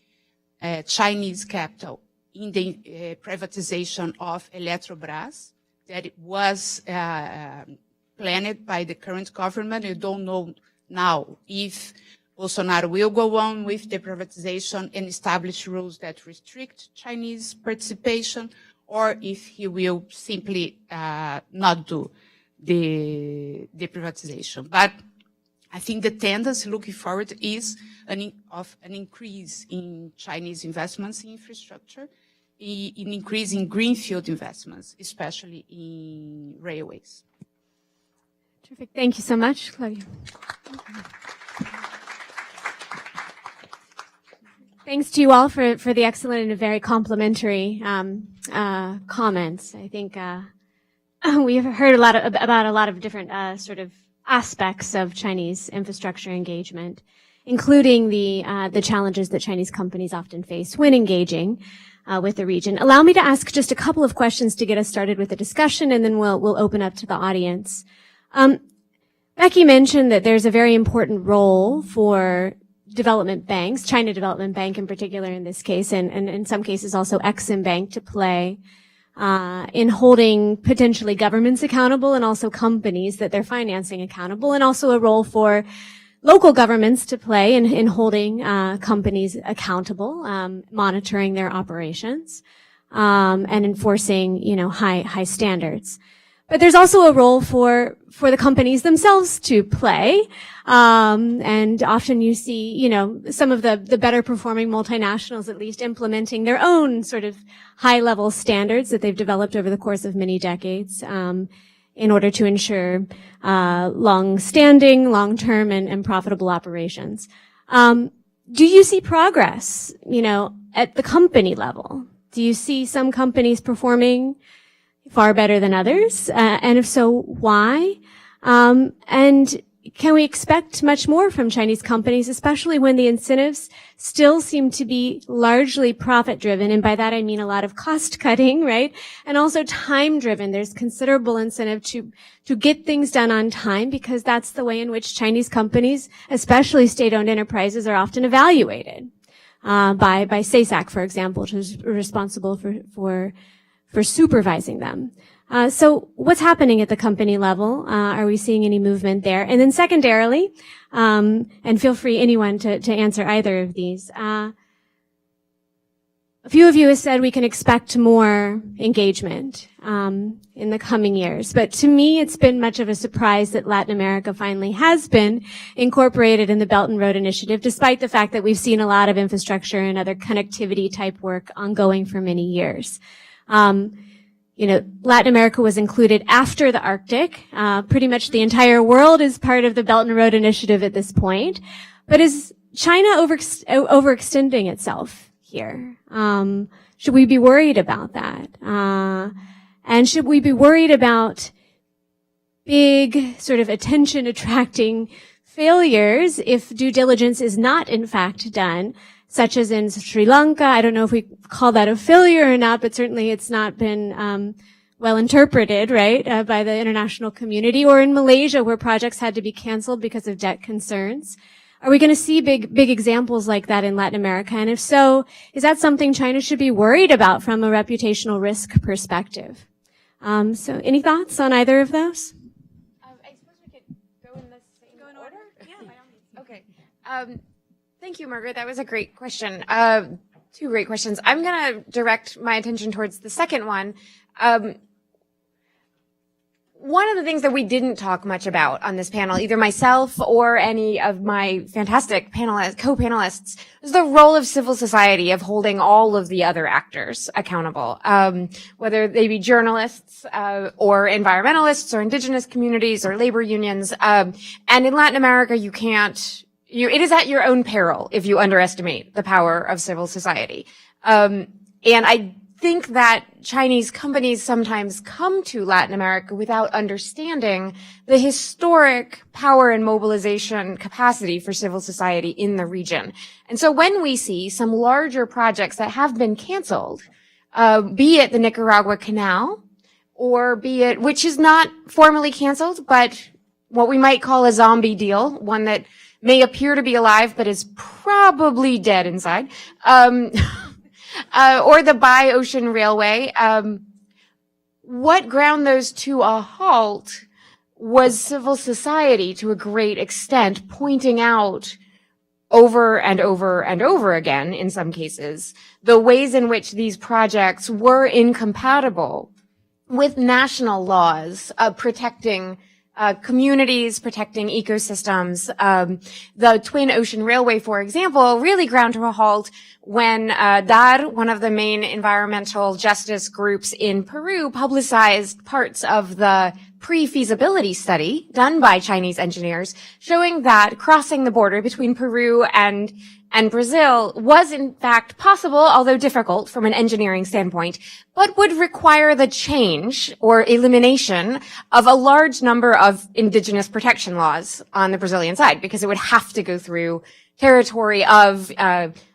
Chinese capital in the privatization of Eletrobras, that it was planned by the current government. You don't know now if Bolsonaro will go on with the privatization and establish rules that restrict Chinese participation, or if he will simply not do the privatization. But I think the tendency looking forward is an increase in Chinese investments in infrastructure, an increase in greenfield investments, especially in railways. Terrific. Thank you so much, Claudia. Thanks to you all for the excellent and very complimentary comments. I think we've heard about a lot of different sort of aspects of Chinese infrastructure engagement, including the challenges that Chinese companies often face when engaging with the region. Allow me to ask just a couple of questions to get us started with the discussion, and then we'll open up to the audience. Becky mentioned that there's a very important role for development banks, China Development Bank in particular in this case, and in some cases also Exim Bank to play in holding potentially governments accountable and also companies that they're financing accountable, and also a role for local governments to play in holding companies accountable, monitoring their operations, and enforcing, high standards. But there's also a role for the companies themselves to play. And often you see, some of the better performing multinationals at least implementing their own sort of high level standards that they've developed over the course of many decades, in order to ensure, long-standing, long-term and profitable operations. Do you see progress, at the company level? Do you see some companies performing far better than others? And if so, why? And can we expect much more from Chinese companies, especially when the incentives still seem to be largely profit-driven? And by that, I mean a lot of cost-cutting, right? And also time-driven. There's considerable incentive to get things done on time, because that's the way in which Chinese companies, especially state-owned enterprises, are often evaluated by SASAC, for example, which is responsible for supervising them. So what's happening at the company level? Are we seeing any movement there? And then secondarily, and feel free anyone to answer either of these. A few of you have said we can expect more engagement in the coming years. But to me, it's been much of a surprise that Latin America finally has been incorporated in the Belt and Road Initiative, despite the fact that we've seen a lot of infrastructure and other connectivity type work ongoing for many years. Latin America was included after the Arctic. Pretty much the entire world is part of the Belt and Road Initiative at this point. But is China overextending itself here? Should we be worried about that? And should we be worried about big sort of attention attracting failures if due diligence is not in fact done, such as in Sri Lanka? I don't know if we call that a failure or not, but certainly it's not been well interpreted, right, by the international community, or in Malaysia where projects had to be canceled because of debt concerns. Are we going to see big examples like that in Latin America? And if so, is that something China should be worried about from a reputational risk perspective? So any thoughts on either of those? I suppose we could go in the same order? Yeah, by all means. Okay. Thank you, Margaret. That was a great question. Two great questions. I'm going to direct my attention towards the second one. One of the things that we didn't talk much about on this panel, either myself or any of my fantastic co-panelists, is the role of civil society of holding all of the other actors accountable, whether they be journalists or environmentalists or indigenous communities or labor unions. And in Latin America, it is at your own peril if you underestimate the power of civil society. And I think that Chinese companies sometimes come to Latin America without understanding the historic power and mobilization capacity for civil society in the region. And so when we see some larger projects that have been canceled, be it the Nicaragua Canal, or be it, which is not formally canceled, but what we might call a zombie deal, one that may appear to be alive, but is probably dead inside, or the Bi-Ocean Railway. What ground those to a halt was civil society to a great extent, pointing out over and over and over again, in some cases, the ways in which these projects were incompatible with national laws protecting communities, protecting ecosystems. The Twin Ocean Railway, for example, really ground to a halt when DAR, one of the main environmental justice groups in Peru, publicized parts of the pre-feasibility study done by Chinese engineers showing that crossing the border between Peru and Brazil was in fact possible, although difficult from an engineering standpoint, but would require the change or elimination of a large number of indigenous protection laws on the Brazilian side, because it would have to go through territory of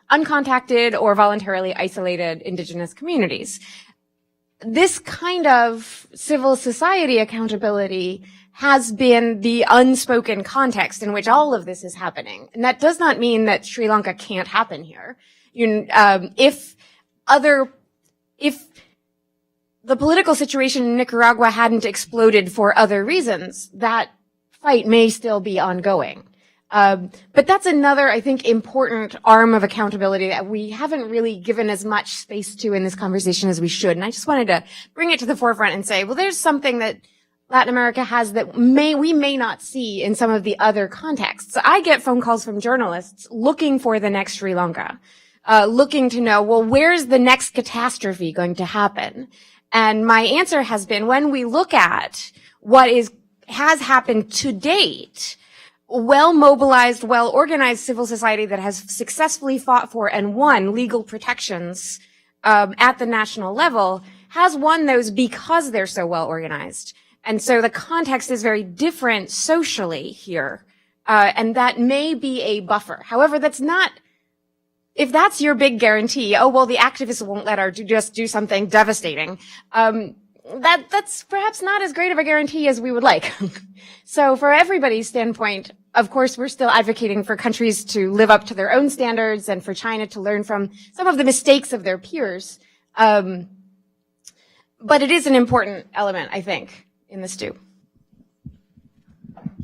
uncontacted or voluntarily isolated indigenous communities. This kind of civil society accountability has been the unspoken context in which all of this is happening. And that does not mean that Sri Lanka can't happen here. If the political situation in Nicaragua hadn't exploded for other reasons, that fight may still be ongoing. But that's another, I think, important arm of accountability that we haven't really given as much space to in this conversation as we should. And I just wanted to bring it to the forefront and say, well, there's something that Latin America has that we may not see in some of the other contexts. I get phone calls from journalists looking for the next Sri Lanka, looking to know, well, where's the next catastrophe going to happen? And my answer has been, when we look at what has happened to date, well-mobilized, well-organized civil society that has successfully fought for and won legal protections at the national level has won those because they're so well-organized. And so the context is very different socially here, and that may be a buffer. However, that's not, if that's your big guarantee, oh, well, the activists won't let her just do something devastating, that's perhaps not as great of a guarantee as we would like. So for everybody's standpoint, of course, we're still advocating for countries to live up to their own standards and for China to learn from some of the mistakes of their peers. But it is an important element, I think, in the stew.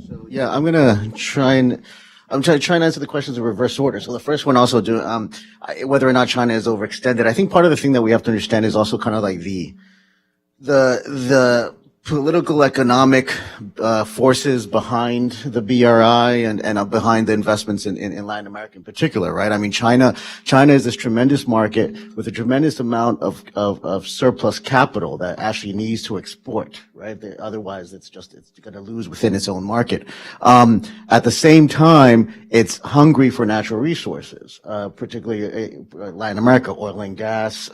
So yeah, I'm gonna try and answer the questions in reverse order. So the first one also whether or not China is overextended. I think part of the thing that we have to understand is also kind of like the political economic forces behind the BRI and behind the investments in Latin America in particular, right? I mean, China is this tremendous market with a tremendous amount of surplus capital that actually needs to export, right? Otherwise, it's going to lose within its own market. At the same time, it's hungry for natural resources, particularly Latin America, oil and gas,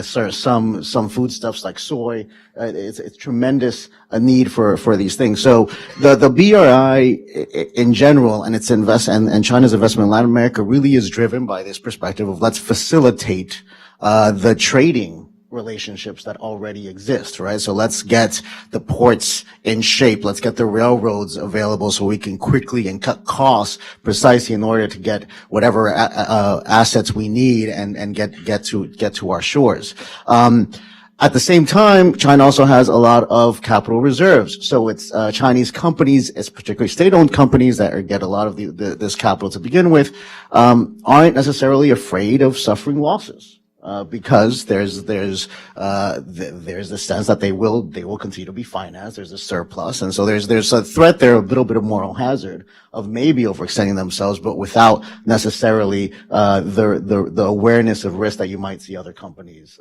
some foodstuffs like soy. It's tremendous a need for these things. So the BRI in general and and China's investment in Latin America really is driven by this perspective of let's facilitate the trading relationships that already exist, right? So let's get the ports in shape. Let's get the railroads available so we can quickly and cut costs precisely in order to get whatever assets we need and get to our shores. At the same time, China also has a lot of capital reserves. So it's Chinese companies, it's particularly state-owned companies that get a lot of this capital to begin with, aren't necessarily afraid of suffering losses. Because there's the sense that they will continue to be financed. There's a surplus. And so there's a threat there, a little bit of moral hazard of maybe overextending themselves, but without necessarily, the awareness of risk that you might see other companies,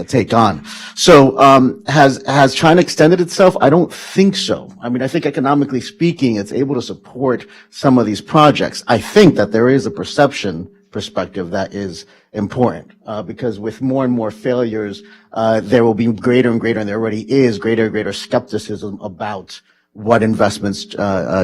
take on. So, has China extended itself? I don't think so. I mean, I think economically speaking, it's able to support some of these projects. I think that there is a perspective that is important, because with more and more failures, there will be greater and greater, and there already is greater and greater skepticism about what investments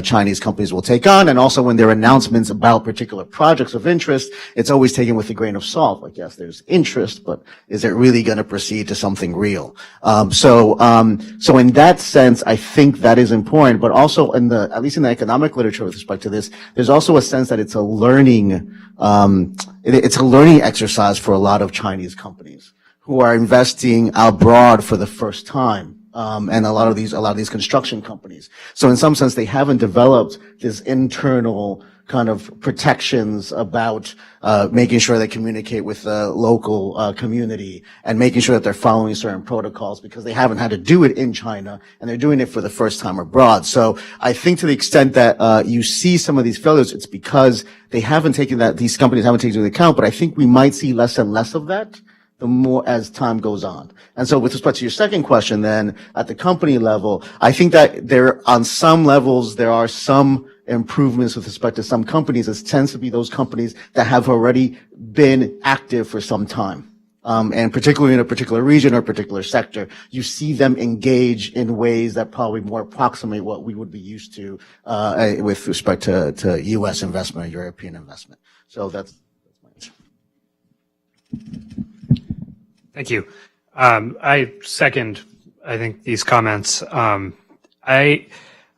Chinese companies will take on. And also when there are announcements about particular projects of interest, it's always taken with a grain of salt. Like, yes, there's interest, but is it really going to proceed to something real? So in that sense, I think that is important, but also at least in the economic literature with respect to this, there's also a sense that it's a learning exercise for a lot of Chinese companies who are investing abroad for the first time. And a lot of these construction companies. So in some sense, they haven't developed this internal kind of protections about, making sure they communicate with the local, community and making sure that they're following certain protocols because they haven't had to do it in China and they're doing it for the first time abroad. So I think to the extent that, you see some of these failures, it's because these companies haven't taken into account, but I think we might see less and less of that the more as time goes on. And so with respect to your second question then, at the company level, I think that on some levels, there are some improvements with respect to some companies. It tends to be those companies that have already been active for some time. And particularly in a particular region or a particular sector, you see them engage in ways that probably more approximate what we would be used to, with respect to U.S. investment or European investment. So that's my answer. Thank you. I second, I think, these comments.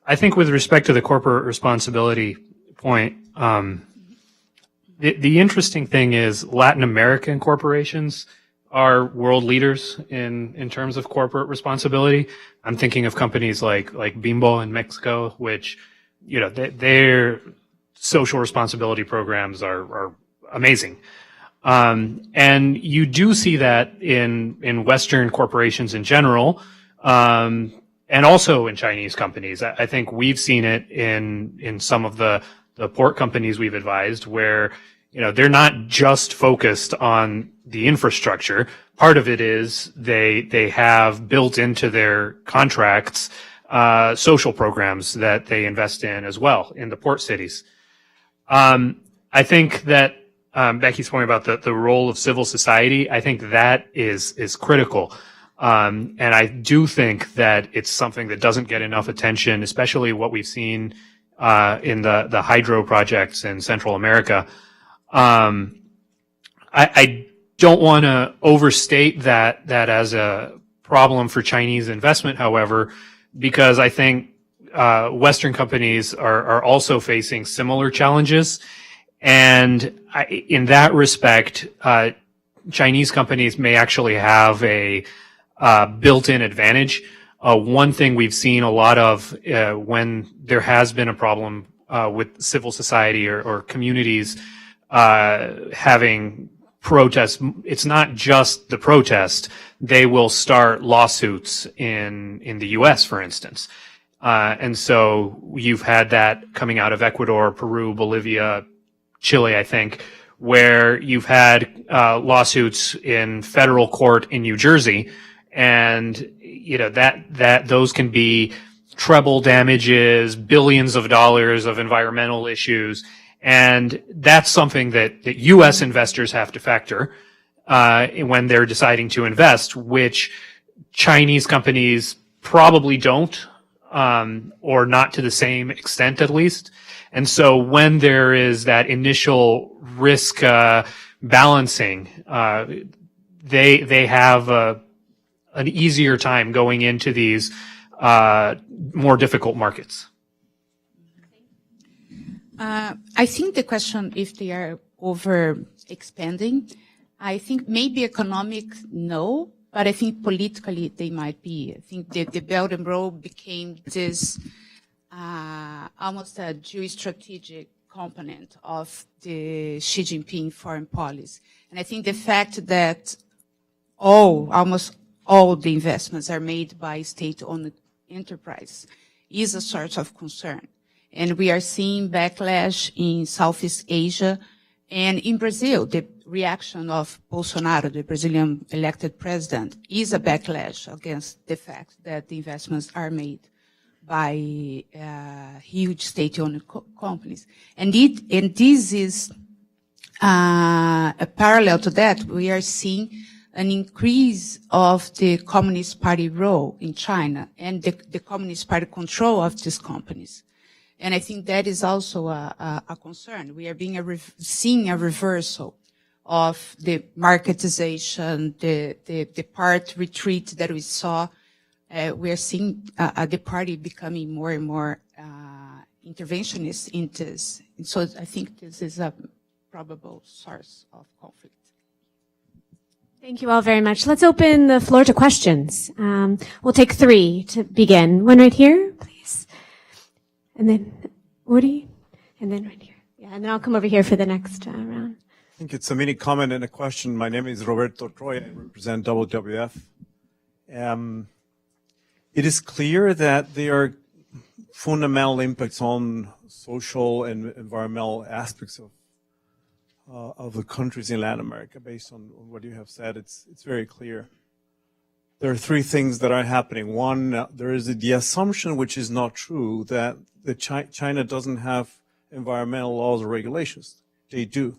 I think with respect to the corporate responsibility point, the interesting thing is Latin American corporations are world leaders in terms of corporate responsibility. I'm thinking of companies like Bimbo in Mexico, which, their social responsibility programs are amazing. And you do see that in Western corporations in general, and also in Chinese companies. I think we've seen it in some of the port companies we've advised where, they're not just focused on the infrastructure. Part of it is they have built into their contracts, social programs that they invest in as well in the port cities. I think that, Becky's point about the role of civil society, I think that is critical. And I do think that it's something that doesn't get enough attention, especially what we've seen in the hydro projects in Central America. I don't want to overstate that as a problem for Chinese investment, however, because I think Western companies are also facing similar challenges. And in that respect, Chinese companies may actually have a built-in advantage. One thing we've seen a lot of when there has been a problem with civil society or communities having protests. It's not just the protest. They will start lawsuits in the U.S., for instance. And so you've had that coming out of Ecuador, Peru, Bolivia, Chile, I think, where you've had lawsuits in federal court in New Jersey, and that those can be treble damages, billions of dollars of environmental issues, and that's something that U.S. investors have to factor when they're deciding to invest, which Chinese companies probably don't, or not to the same extent at least. And so when there is that initial risk balancing, they have an easier time going into these more difficult markets. I think the question, if they are over expanding, I think maybe economic, no, but I think politically they might be. I think the Belt and Road became this almost a geostrategic component of the Xi Jinping foreign policy. And I think the fact that almost all the investments are made by state-owned enterprise is a source of concern. And we are seeing backlash in Southeast Asia and in Brazil. The reaction of Bolsonaro, the Brazilian elected president, is a backlash against the fact that the investments are made by huge state-owned companies. And this is a parallel to that. We are seeing an increase of the Communist Party role in China and the Communist Party control of these companies. And I think that is also a concern. We are seeing a reversal of the marketization, the part retreat that we saw. We are seeing the party becoming more and more interventionist in this. And so I think this is a probable source of conflict. Thank you all very much. Let's open the floor to questions. We'll take 3 to begin. One right here, please. And then Woody, and then right here. Yeah, and then I'll come over here for the next round. I think it's a mini comment and a question. My name is Roberto Troya. I represent WWF. It is clear that there are fundamental impacts on social and environmental aspects of the countries in Latin America. Based on what you have said, it's very clear. There are 3 things that are happening. One, there is the assumption, which is not true, that China doesn't have environmental laws or regulations. They do.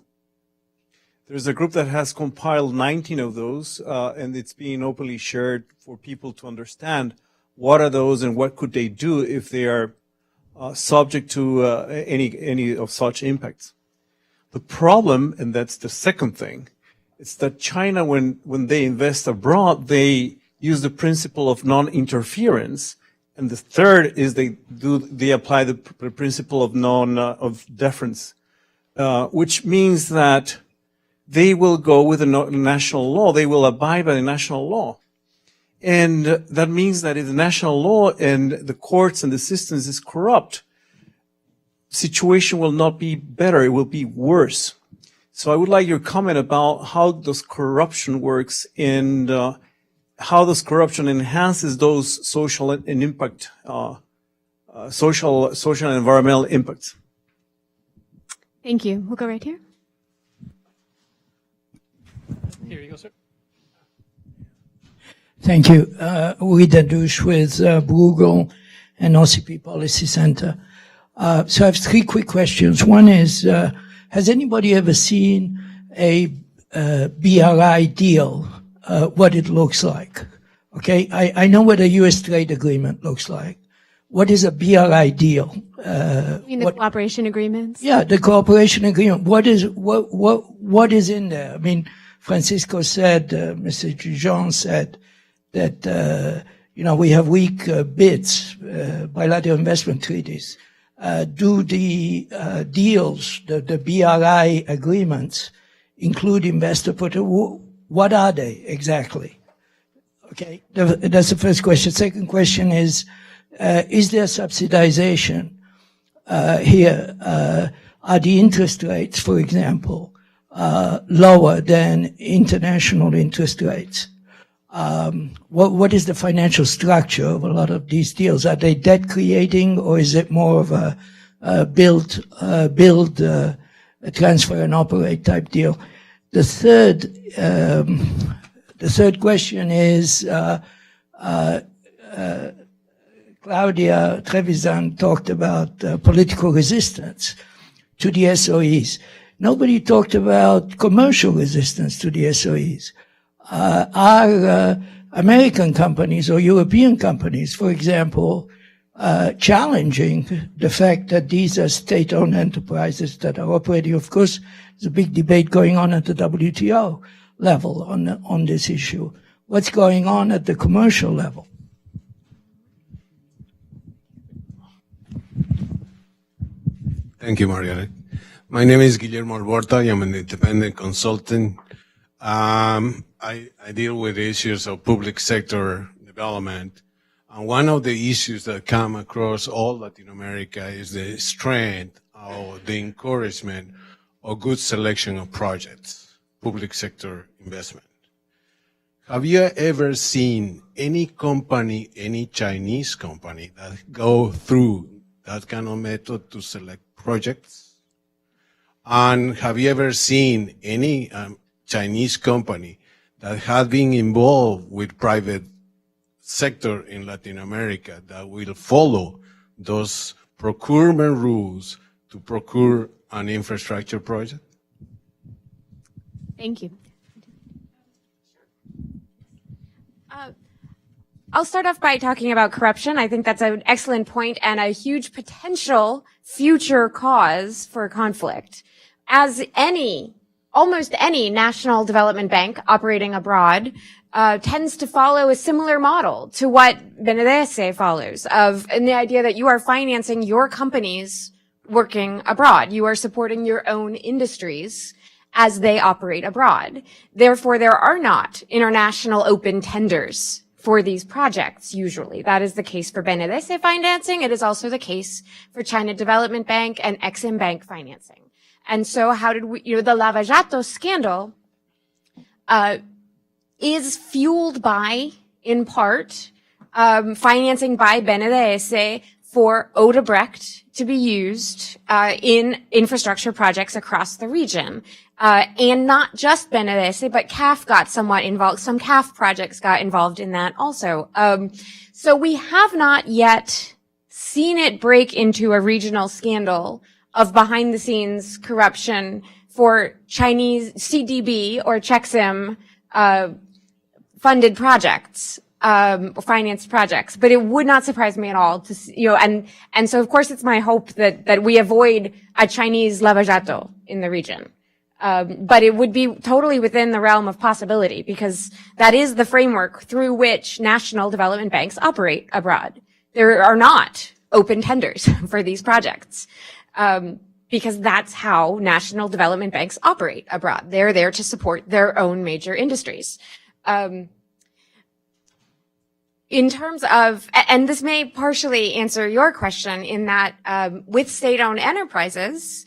There's a group that has compiled 19 of those, and it's being openly shared for people to understand what are those and what could they do if they are subject to any of such impacts. The problem, and that's the second thing, is that China, when they invest abroad, they use the principle of non-interference. And the third is they apply the principle of deference, which means that they will go with the national law. They will abide by the national law. And that means that if the national law and the courts and the systems is corrupt, situation will not be better. It will be worse. So I would like your comment about how does corruption works and how does corruption enhances those social and impact, social and environmental impacts. Thank you. We'll go right here. Here you go, sir. Thank you. Uri Dadouche with Bruegel and OCP Policy Center. So I have 3 quick questions. One is, has anybody ever seen a BRI deal, what it looks like? Okay, I know what a U.S. trade agreement looks like. What is a BRI deal? You mean the cooperation agreements? Yeah, the cooperation agreement. What is in there? I mean, Francisco said, Mr. Jean said that, we have weak bids, bilateral investment treaties. Do the deals, the BRI agreements include investor protection? What are they exactly? Okay, that's the first question. Second question is there subsidization here? Are the interest rates, for example, lower than international interest rates. What is the financial structure of a lot of these deals? Are they debt creating, or is it more of a build, transfer and operate type deal? The third question is, Claudia Trevisan talked about political resistance to the SOEs. Nobody talked about commercial resistance to the SOEs. Are American companies or European companies, for example, challenging the fact that these are state-owned enterprises that are operating? Of course, there's a big debate going on at the WTO level on this issue. What's going on at the commercial level? Thank you, Margaret. My name is Guillermo Alborta. I am an independent consultant. I deal with issues of public sector development. And one of the issues that come across all Latin America is the strength or the encouragement of good selection of projects, public sector investment. Have you ever seen any company, any Chinese company that go through that kind of method to select projects? And have you ever seen any Chinese company that has been involved with private sector in Latin America that will follow those procurement rules to procure an infrastructure project? Thank you. I'll start off by talking about corruption. I think that's an excellent point and a huge potential future cause for conflict. As almost any national development bank operating abroad tends to follow a similar model to what BNDES follows, and the idea that you are financing your companies working abroad. You are supporting your own industries as they operate abroad. Therefore, there are not international open tenders for these projects, usually. That is the case for BNDES financing. It is also the case for China Development Bank and Exim Bank financing. And so how did we, the Lava Jato scandal is fueled by, in part, financing by BNDES for Odebrecht to be used in infrastructure projects across the region. And not just BNDES, but CAF got somewhat involved. Some CAF projects got involved in that also. So we have not yet seen it break into a regional scandal of behind-the-scenes corruption for Chinese CDB or Chexim funded projects, or financed projects. But it would not surprise me at all to see, and so of course it's my hope that we avoid a Chinese Lava Jato in the region. But it would be totally within the realm of possibility because that is the framework through which national development banks operate abroad. There are not open tenders for these projects. Because that's how national development banks operate abroad. They're there to support their own major industries. In terms of, and this may partially answer your question in that with state-owned enterprises,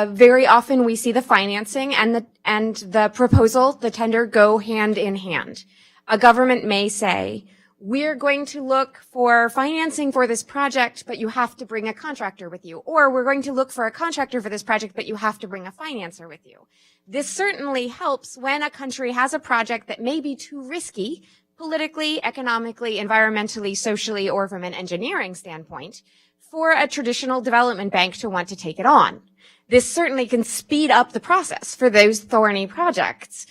very often we see the financing and the proposal, the tender, go hand in hand. A government may say, we're going to look for financing for this project, but you have to bring a contractor with you. Or we're going to look for a contractor for this project, but you have to bring a financer with you. This certainly helps when a country has a project that may be too risky, politically, economically, environmentally, socially, or from an engineering standpoint, for a traditional development bank to want to take it on. This certainly can speed up the process for those thorny projects.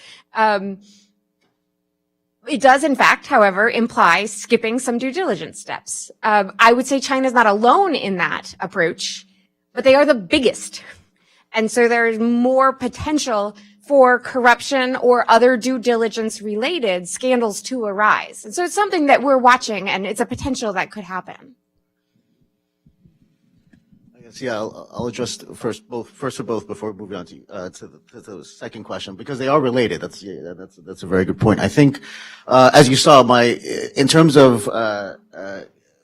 It does, in fact, however, imply skipping some due diligence steps. I would say China's not alone in that approach, but they are the biggest. And so there's more potential for corruption or other due diligence related scandals to arise. And so it's something that we're watching and it's a potential that could happen. Yeah, I'll address first for both before moving on to the second question because they are related. That's a very good point. I think, as you saw, in terms of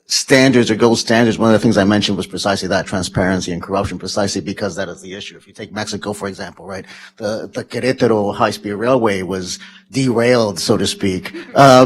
standards or gold standards, one of the things I mentioned was precisely that, transparency and corruption, precisely because that is the issue. If you take Mexico, for example, right, the Querétaro high-speed railway was derailed, so to speak,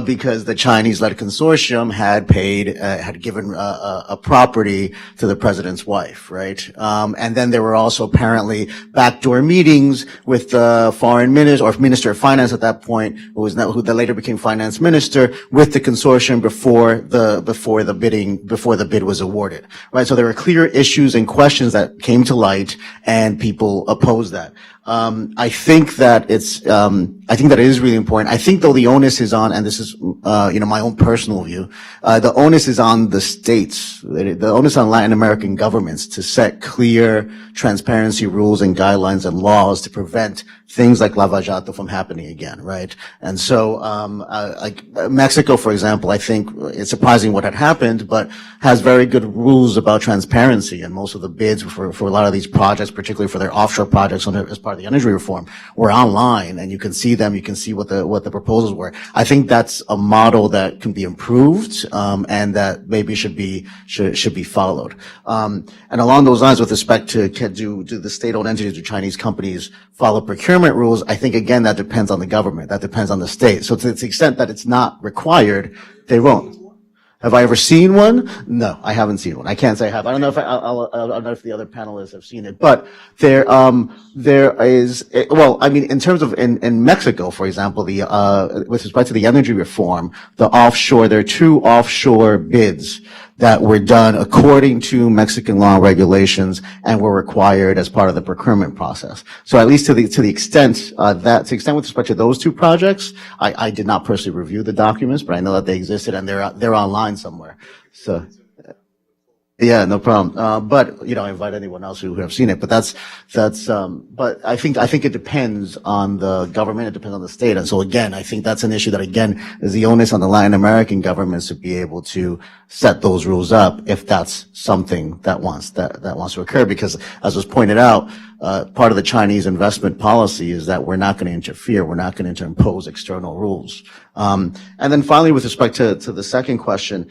because the Chinese-led consortium had given a property to the president's wife, right? And then there were also apparently backdoor meetings with the foreign minister or minister of finance at that point, who that later became finance minister, with the consortium before the bid was awarded, right? So there were clear issues and questions that came to light, and people opposed that. I think that it is really important. I think though the onus is on, and this is, my own personal view, the onus is on the states, the onus on Latin American governments to set clear transparency rules and guidelines and laws to prevent things like Lava Jato from happening again, right? And so, like Mexico, for example, I think it's surprising what had happened, but has very good rules about transparency, and most of the bids for a lot of these projects, particularly for their offshore projects as part of the energy reform, were online, and you can see them, you can see what the proposals were. I think that's a model that can be improved, and that maybe should be followed. And along those lines, with respect to do the state-owned entities or Chinese companies follow procurement rules, I think again that depends on the government, that depends on the state. So to the extent that it's not required, they won't. Have I ever seen one? No, I haven't seen one. I can't say I have. I don't know if I don't know if the other panelists have seen it, but there is, well, I mean, in terms of, in Mexico, for example, with respect to the energy reform, there are 2 offshore bids that were done according to Mexican law and regulations and were required as part of the procurement process. So at least to the extent with respect to those 2 projects, I did not personally review the documents, but I know that they existed and they're online somewhere. So, yeah, no problem. But, I invite anyone else who have seen it, but but I think it depends on the government, it depends on the state. And so again, I think that's an issue that again is the onus on the Latin American governments to be able to set those rules up if that's something that wants to occur. Because as was pointed out, part of the Chinese investment policy is that we're not going to interfere, we're not going to impose external rules. And then finally, with respect to the second question,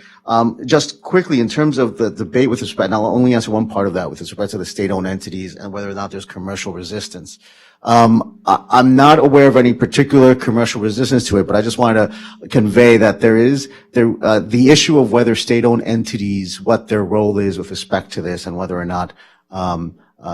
just quickly in terms of the debate with respect, and I'll only answer one part of that with respect to the state-owned entities and whether or not there's commercial resistance. I'm not aware of any particular commercial resistance to it, but I just wanted to convey that the issue of whether state-owned entities, what their role is with respect to this and whether or not,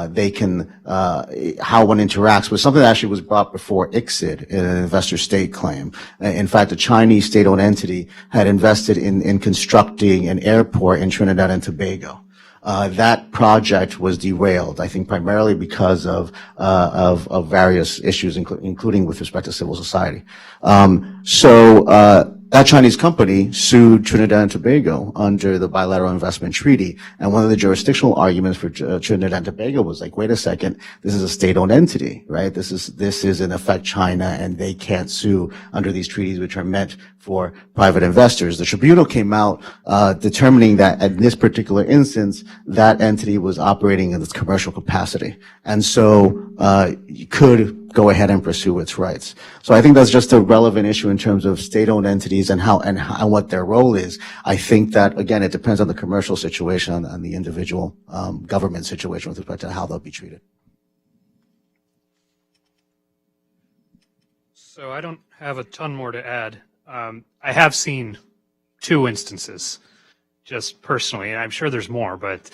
they can, how one interacts was something that actually was brought before ICSID in an investor state claim. In fact, a Chinese state-owned entity had invested in constructing an airport in Trinidad and Tobago. That project was derailed, I think primarily because of various issues, including with respect to civil society. That Chinese company sued Trinidad and Tobago under the bilateral investment treaty. And one of the jurisdictional arguments for Trinidad and Tobago was like, wait a second, this is a state-owned entity, right? This is in effect China, and they can't sue under these treaties, which are meant for private investors. The tribunal came out, determining that in this particular instance, that entity was operating in its commercial capacity. And so, you could go ahead and pursue its rights. So I think that's just a relevant issue in terms of state-owned entities and what their role is. I think that, again, it depends on the commercial situation and the individual government situation with respect to how they'll be treated. So I don't have a ton more to add. I have seen 2 instances, just personally, and I'm sure there's more, but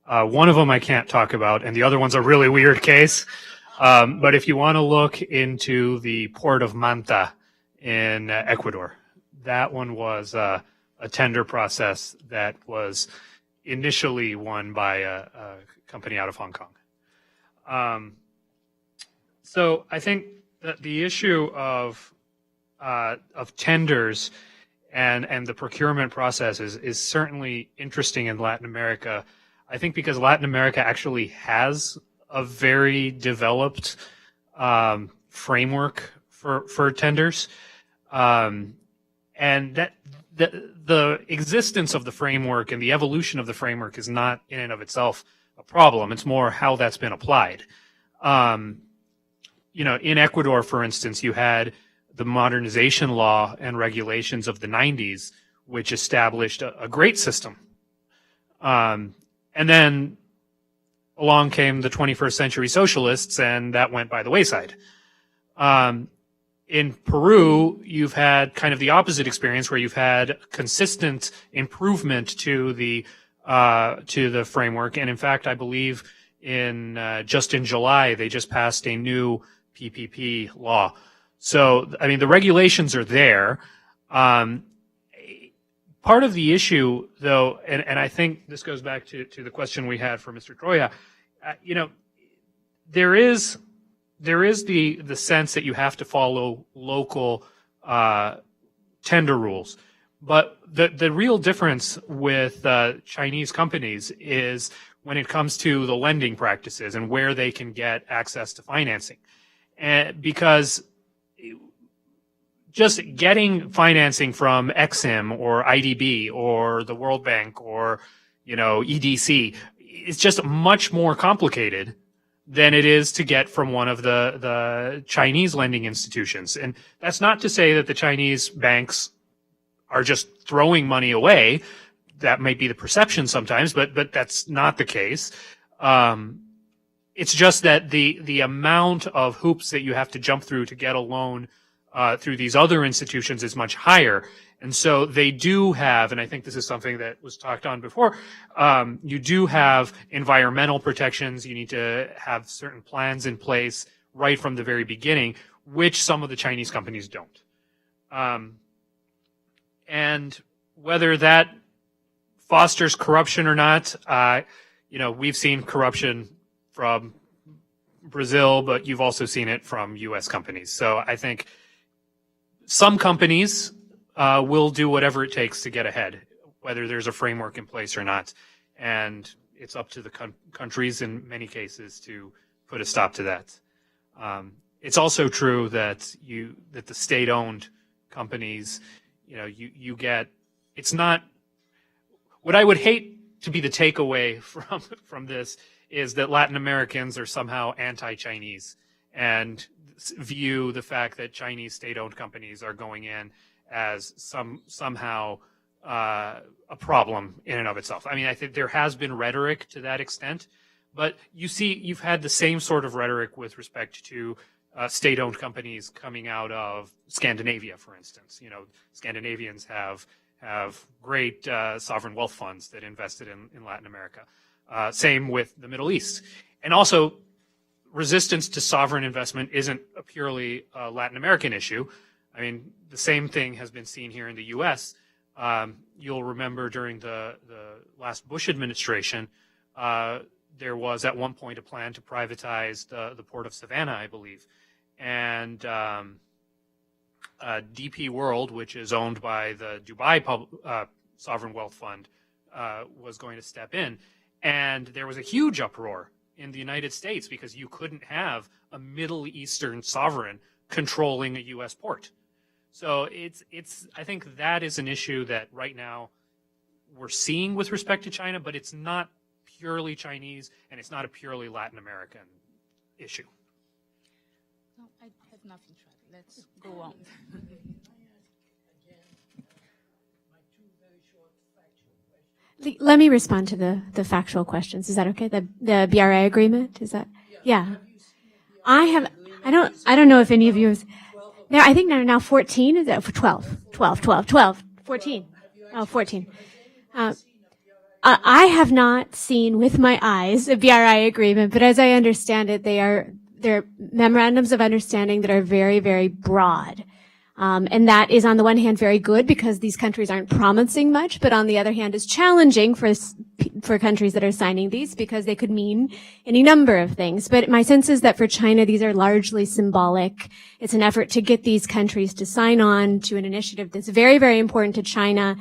one of them I can't talk about, and the other one's a really weird case. But if you want to look into the port of Manta in Ecuador, that one was a tender process that was initially won by a company out of Hong Kong. So I think that the issue of tenders and the procurement process is certainly interesting in Latin America. I think because Latin America actually has a very developed framework for tenders, and that the existence of the framework and the evolution of the framework is not in and of itself a problem. It's more how that's been applied. In Ecuador, for instance, you had the modernization law and regulations of the 90s, which established a great system And then along came the 21st century socialists, and that went by the wayside. In Peru, you've had kind of the opposite experience, where you've had consistent improvement to the framework. And in fact, I believe just in July, they just passed a new PPP law. So, I mean, the regulations are there. Part of the issue, though, and I think this goes back to the question we had for Mr. Troya, there is the sense that you have to follow local tender rules. But the real difference with Chinese companies is when it comes to the lending practices and where they can get access to financing. And because just getting financing from Exim or IDB or the World Bank or, EDC is just much more complicated than it is to get from one of the Chinese lending institutions. And that's not to say that the Chinese banks are just throwing money away. That might be the perception sometimes, but that's not the case. It's just that the amount of hoops that you have to jump through to get a loan through these other institutions is much higher. And so they do have, and I think this is something that was talked on before, you do have environmental protections. You need to have certain plans in place right from the very beginning, which some of the Chinese companies don't. And whether that fosters corruption or not, we've seen corruption from Brazil, but you've also seen it from U.S. companies. So I think some companies will do whatever it takes to get ahead, whether there's a framework in place or not. And it's up to the countries in many cases to put a stop to that. It's also true that the state-owned companies, you get, it's not, what I would hate to be the takeaway from this is that Latin Americans are somehow anti-Chinese and view the fact that Chinese state-owned companies are going in as somehow a problem in and of itself. I mean, I think there has been rhetoric to that extent, but you've had the same sort of rhetoric with respect to state-owned companies coming out of Scandinavia, for instance. Scandinavians have great sovereign wealth funds that invested in Latin America. Same with the Middle East. And also, resistance to sovereign investment isn't a purely Latin American issue. I mean, the same thing has been seen here in the U.S. You'll remember during the last Bush administration, there was at one point a plan to privatize the port of Savannah, I believe. And DP World, which is owned by the Dubai Sovereign Wealth Fund, was going to step in. And there was a huge uproar in the United States because you couldn't have a Middle Eastern sovereign controlling a U.S. port. So I think that is an issue that right now we're seeing with respect to China, but it's not purely Chinese and it's not a purely Latin American issue. No, I have nothing to add. Let's go on. Let me respond to the factual questions. Is that okay? The BRI agreement? Is that? Yeah. I don't know if any of you have, there, I think there are now 14. Is that 12? 14. Oh, 14. I have not seen with my eyes a BRI agreement, but as I understand it, they're memorandums of understanding that are very, very broad. And that is on the one hand very good because these countries aren't promising much, but on the other hand is challenging for countries that are signing these because they could mean any number of things. But my sense is that for China, these are largely symbolic. It's an effort to get these countries to sign on to an initiative that's very, very important to China's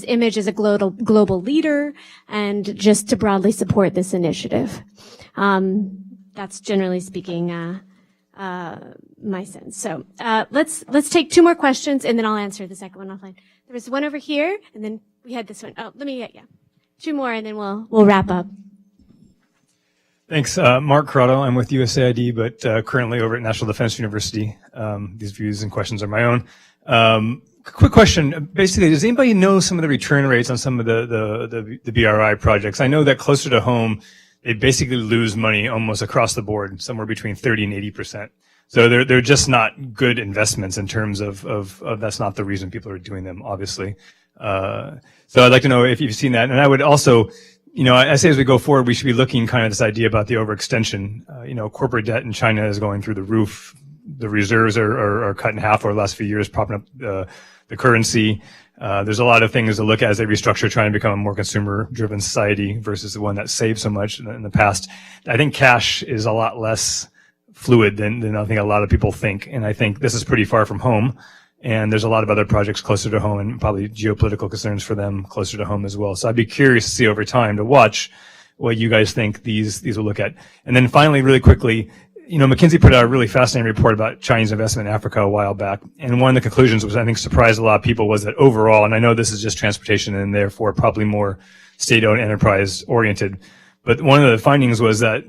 image as a global leader, and just to broadly support this initiative. That's generally speaking, my sense. So, let's take two more questions and then I'll answer the second one offline. There was one over here and then we had this one. Oh, two more and then we'll wrap up. Thanks. Mark Corrado. I'm with USAID, but currently over at National Defense University. These views and questions are my own. quick question. Basically, does anybody know some of the return rates on some of the BRI projects? I know that closer to home, they basically lose money almost across the board, somewhere between 30 and 80%. So they're just not good investments in terms of that's not the reason people are doing them, obviously. So I'd like to know if you've seen that. And I would also, I say as we go forward, we should be looking kind of this idea about the overextension. Corporate debt in China is going through the roof. The reserves are cut in half over the last few years, propping up the currency. There's a lot of things to look at as they restructure, trying to become a more consumer-driven society versus the one that saved so much in the past. I think cash is a lot less fluid than I think a lot of people think, and I think this is pretty far from home. And there's a lot of other projects closer to home, and probably geopolitical concerns for them closer to home as well. So I'd be curious to see over time, to watch what you guys think these will look at. And then finally, really quickly, McKinsey put out a really fascinating report about Chinese investment in Africa a while back. And one of the conclusions, which I think surprised a lot of people, was that overall, and I know this is just transportation and therefore probably more state-owned enterprise oriented, but one of the findings was that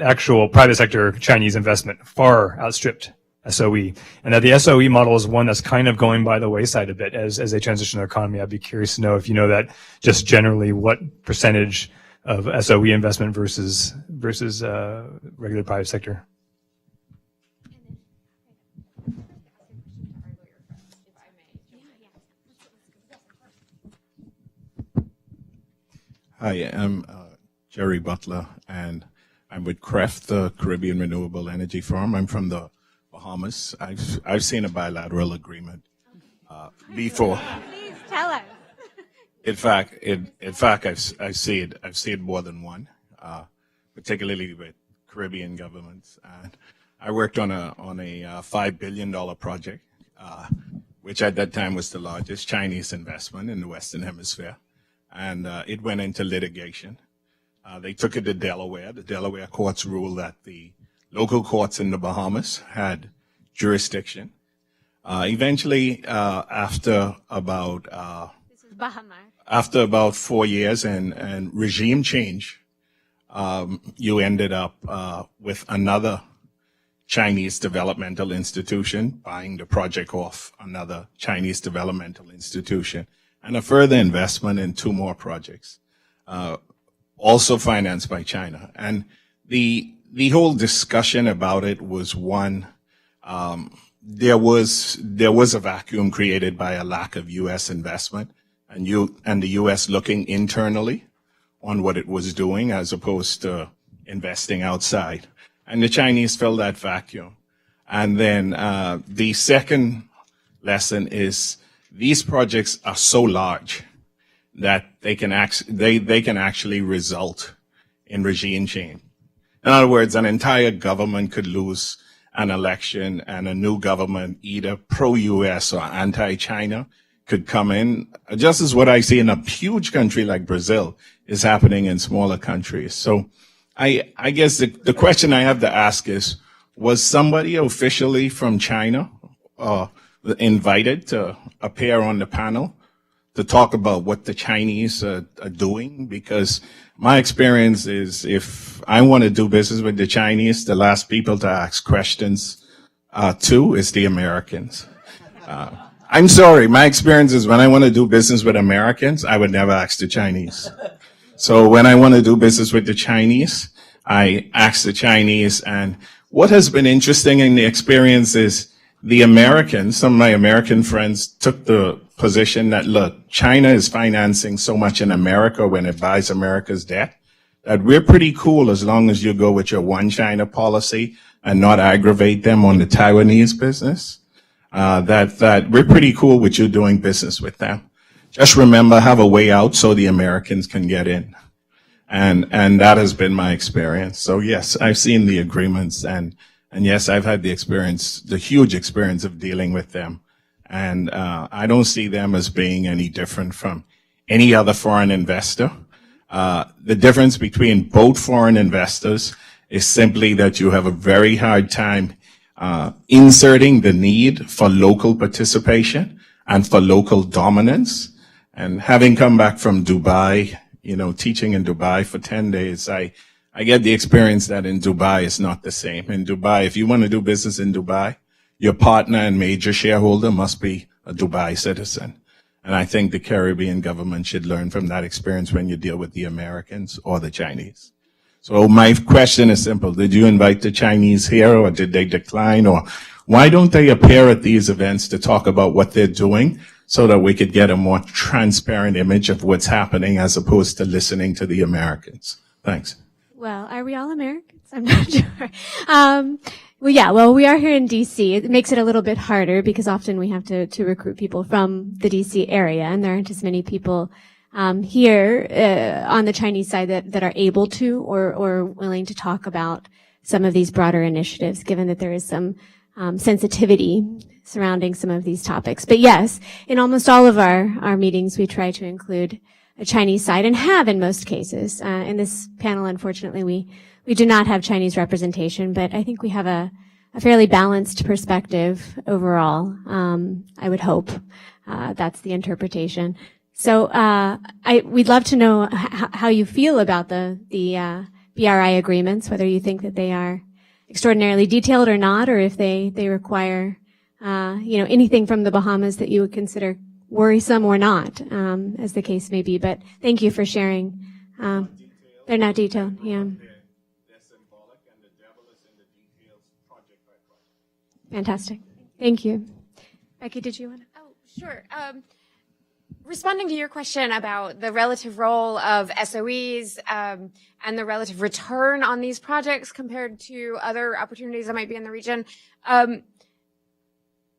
actual private sector Chinese investment far outstripped SOE. And that the SOE model is one that's kind of going by the wayside a bit as they transition their economy. I'd be curious to know if you know that, just generally what percentage of SOE investment versus regular private sector. Hi, I'm Jerry Butler, and I'm with CREF, the Caribbean Renewable Energy Forum. I'm from the Bahamas. I've seen a bilateral agreement before. Please tell us. In fact, I've seen more than one, particularly with Caribbean governments. And I worked on a $5 billion project, which at that time was the largest Chinese investment in the Western Hemisphere, and it went into litigation. They took it to Delaware. The Delaware courts ruled that the local courts in the Bahamas had jurisdiction. Eventually, after about after about 4 years and regime change, you ended up with another Chinese developmental institution buying the project off another Chinese developmental institution, and a further investment in 2 more projects, also financed by China. And the whole discussion about it was one, there was a vacuum created by a lack of U.S. investment, and the U.S. looking internally on what it was doing as opposed to investing outside. And the Chinese filled that vacuum. And then the second lesson is these projects are so large that they can actually result in regime change. In other words, an entire government could lose an election, and a new government, either pro-U.S. or anti-China, could come in, just as what I see in a huge country like Brazil is happening in smaller countries. So I guess the question I have to ask is, was somebody officially from China invited to appear on the panel to talk about what the Chinese are doing? Because my experience is, if I want to do business with the Chinese, the last people to ask questions to is the Americans. I'm sorry, my experience is when I want to do business with Americans, I would never ask the Chinese. So when I want to do business with the Chinese, I ask the Chinese. And what has been interesting in the experience is the Americans, some of my American friends took the position that, look, China is financing so much in America when it buys America's debt, that we're pretty cool as long as you go with your one China policy and not aggravate them on the Taiwanese business. That we're pretty cool with you doing business with them. Just remember, have a way out so the Americans can get in. And that has been my experience. So yes, I've seen the agreements, and yes, I've had the experience, the huge experience of dealing with them. And I don't see them as being any different from any other foreign investor. The difference between both foreign investors is simply that you have a very hard time inserting the need for local participation and for local dominance. And having come back from Dubai, teaching in Dubai for 10 days, I get the experience that in Dubai it's not the same. In Dubai, if you want to do business in Dubai, your partner and major shareholder must be a Dubai citizen. And I think the Caribbean government should learn from that experience when you deal with the Americans or the Chinese. So my question is simple. Did you invite the Chinese here, or did they decline? Or why don't they appear at these events to talk about what they're doing so that we could get a more transparent image of what's happening as opposed to listening to the Americans? Thanks. Well, are we all Americans? I'm not sure. Well, we are here in DC. It makes it a little bit harder because often we have to recruit people from the DC area, and there aren't as many people here on the Chinese side that are able to or willing to talk about some of these broader initiatives, given that there is some sensitivity surrounding some of these topics. But yes, in almost all of our meetings, we try to include a Chinese side, and have in most cases. In this panel, unfortunately, we do not have Chinese representation, but I think we have a fairly balanced perspective overall. I would hope that's the interpretation. So we'd love to know how you feel about the BRI agreements, whether you think that they are extraordinarily detailed or not, or if they require anything from the Bahamas that you would consider worrisome or not, as the case may be. But thank you for sharing. They're not detailed. Yeah. They're symbolic, and the devil is in the details, project by project. Fantastic. Thank you. Becky, did you want to? Oh, sure. Responding to your question about the relative role of SOEs and the relative return on these projects compared to other opportunities that might be in the region,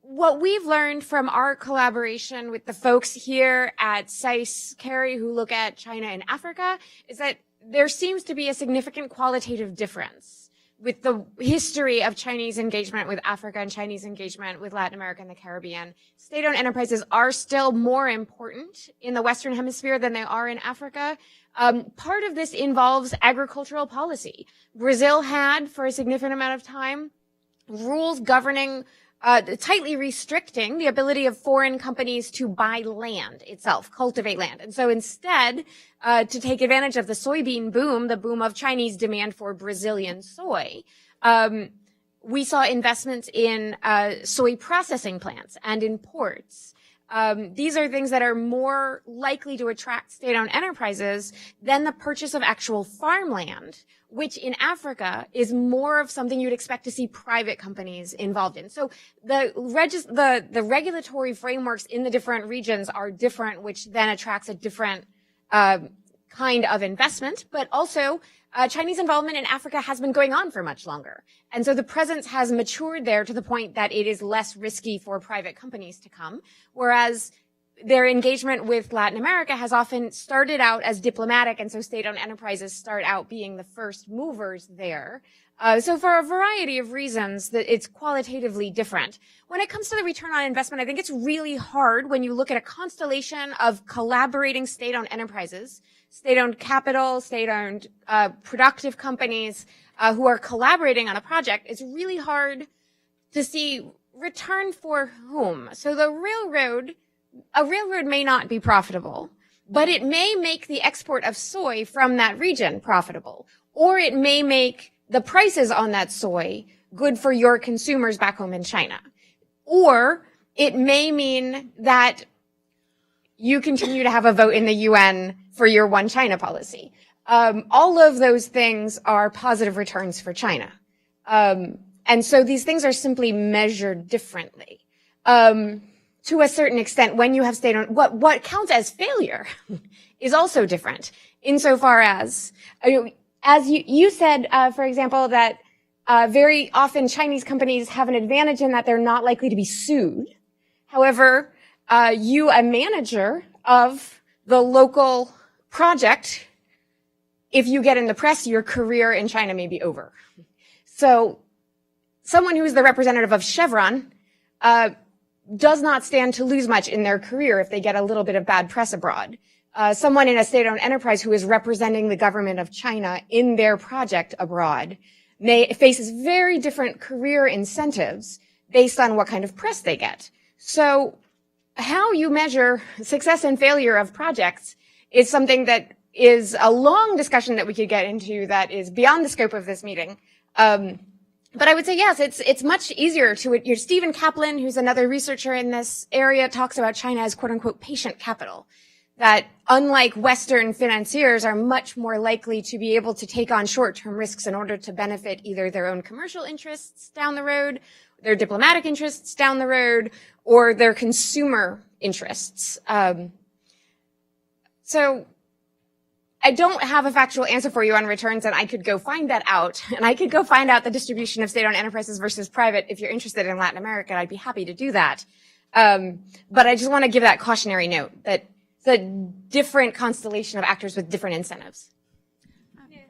what we've learned from our collaboration with the folks here at SAIS Carey who look at China and Africa is that there seems to be a significant qualitative difference with the history of Chinese engagement with Africa and Chinese engagement with Latin America and the Caribbean. State-owned enterprises are still more important in the Western Hemisphere than they are in Africa. Part of this involves agricultural policy. Brazil had, for a significant amount of time, rules governing tightly restricting the ability of foreign companies to buy land itself, cultivate land. And so instead, to take advantage of the soybean boom, the boom of Chinese demand for Brazilian soy, we saw investments in soy processing plants and in ports. These are things that are more likely to attract state-owned enterprises than the purchase of actual farmland, which in Africa is more of something you'd expect to see private companies involved in. So the regulatory frameworks in the different regions are different, which then attracts a different kind of investment. But also, Chinese involvement in Africa has been going on for much longer. And so the presence has matured there to the point that it is less risky for private companies to come, whereas their engagement with Latin America has often started out as diplomatic, and so state-owned enterprises start out being the first movers there. So for a variety of reasons, that it's qualitatively different. When it comes to the return on investment, I think it's really hard when you look at a constellation of collaborating state-owned enterprises, state-owned capital, state-owned productive companies who are collaborating on a project. It's really hard to see return for whom. So a railroad may not be profitable, but it may make the export of soy from that region profitable, or it may make the prices on that soy good for your consumers back home in China. Or it may mean that you continue to have a vote in the UN for your one China policy. All of those things are positive returns for China. And so these things are simply measured differently. To a certain extent, when you have state-owned, what counts as failure is also different insofar as you said, for example, that very often Chinese companies have an advantage in that they're not likely to be sued. However, you, a manager of the local project, if you get in the press, your career in China may be over. So someone who is the representative of Chevron does not stand to lose much in their career if they get a little bit of bad press abroad. Someone in a state-owned enterprise who is representing the government of China in their project abroad faces very different career incentives based on what kind of press they get. So how you measure success and failure of projects is something that is a long discussion that we could get into that is beyond the scope of this meeting. But I would say, yes, it's much easier to, Stephen Kaplan, who's another researcher in this area, talks about China as quote unquote patient capital. That unlike Western financiers are much more likely to be able to take on short-term risks in order to benefit either their own commercial interests down the road, their diplomatic interests down the road, or their consumer interests. So I don't have a factual answer for you on returns, and I could go find that out. And I could go find out the distribution of state-owned enterprises versus private. If you're interested in Latin America, I'd be happy to do that. But I just want to give that cautionary note that it's a different constellation of actors with different incentives.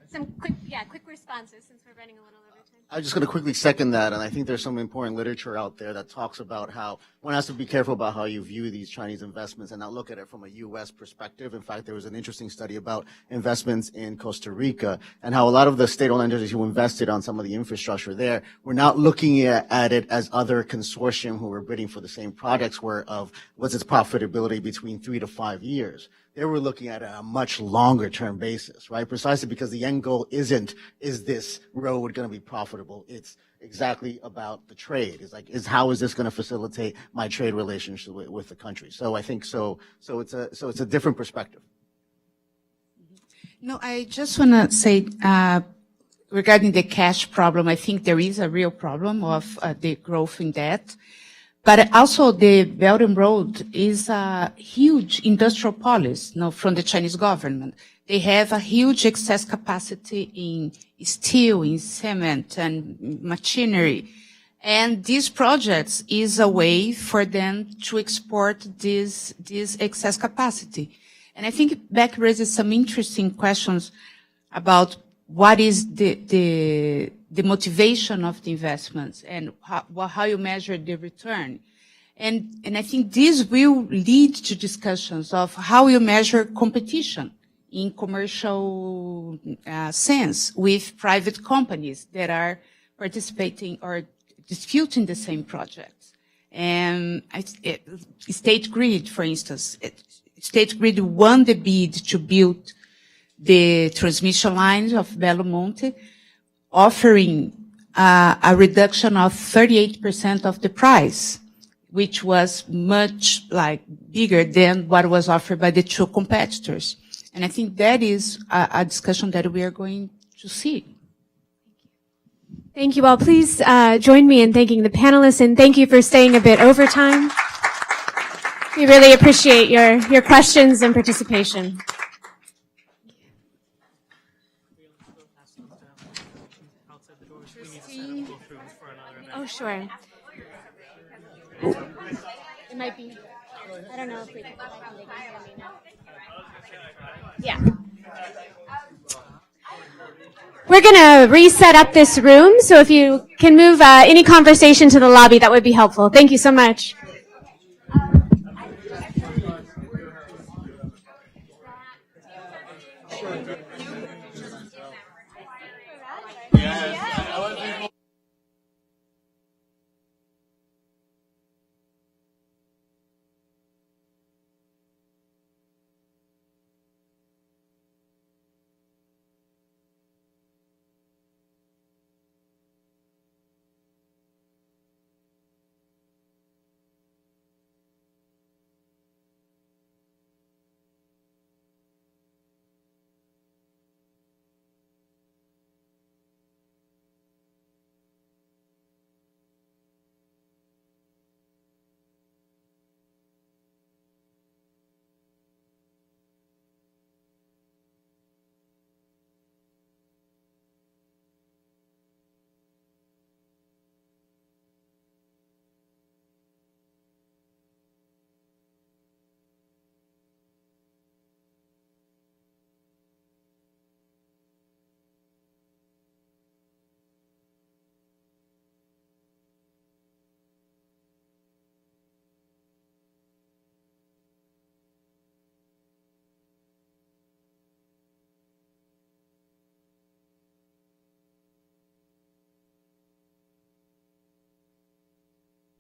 Some quick responses since we're running a little over time. I'm just going to quickly second that, and I think there's some important literature out there that talks about how one has to be careful about how you view these Chinese investments and not look at it from a U.S. perspective. In fact, there was an interesting study about investments in Costa Rica and how a lot of the state-owned entities who invested on some of the infrastructure there were not looking at it as other consortium who were bidding for the same projects were of what's its profitability between 3 to 5 years. They were looking at it on a much longer term basis, right? Precisely because the end goal is this road going to be profitable? It's exactly about the trade. It's how is this going to facilitate my trade relationship with the country? So I think so it's a different perspective. No, I just want to say, regarding the cash problem, I think there is a real problem of the growth in debt. But also the Belt and Road is a huge industrial policy, from the Chinese government. They have a huge excess capacity in steel, in cement and machinery. And these projects is a way for them to export this excess capacity. And I think Beck raises some interesting questions about what is the motivation of the investments and how you measure the return. And I think this will lead to discussions of how you measure competition in commercial sense with private companies that are participating or disputing the same projects. And State Grid, for instance, State Grid won the bid to build the transmission lines of Belo Monte, offering a reduction of 38% of the price, which was much bigger than what was offered by the two competitors. And I think that is a discussion that we are going to see. Thank you all. Please join me in thanking the panelists, and thank you for staying a bit over time. We really appreciate your questions and participation. Oh, sure. It might be. I don't know if they can hear me now. Yeah. We're going to reset up this room, so if you can move any conversation to the lobby, that would be helpful. Thank you so much. Sure.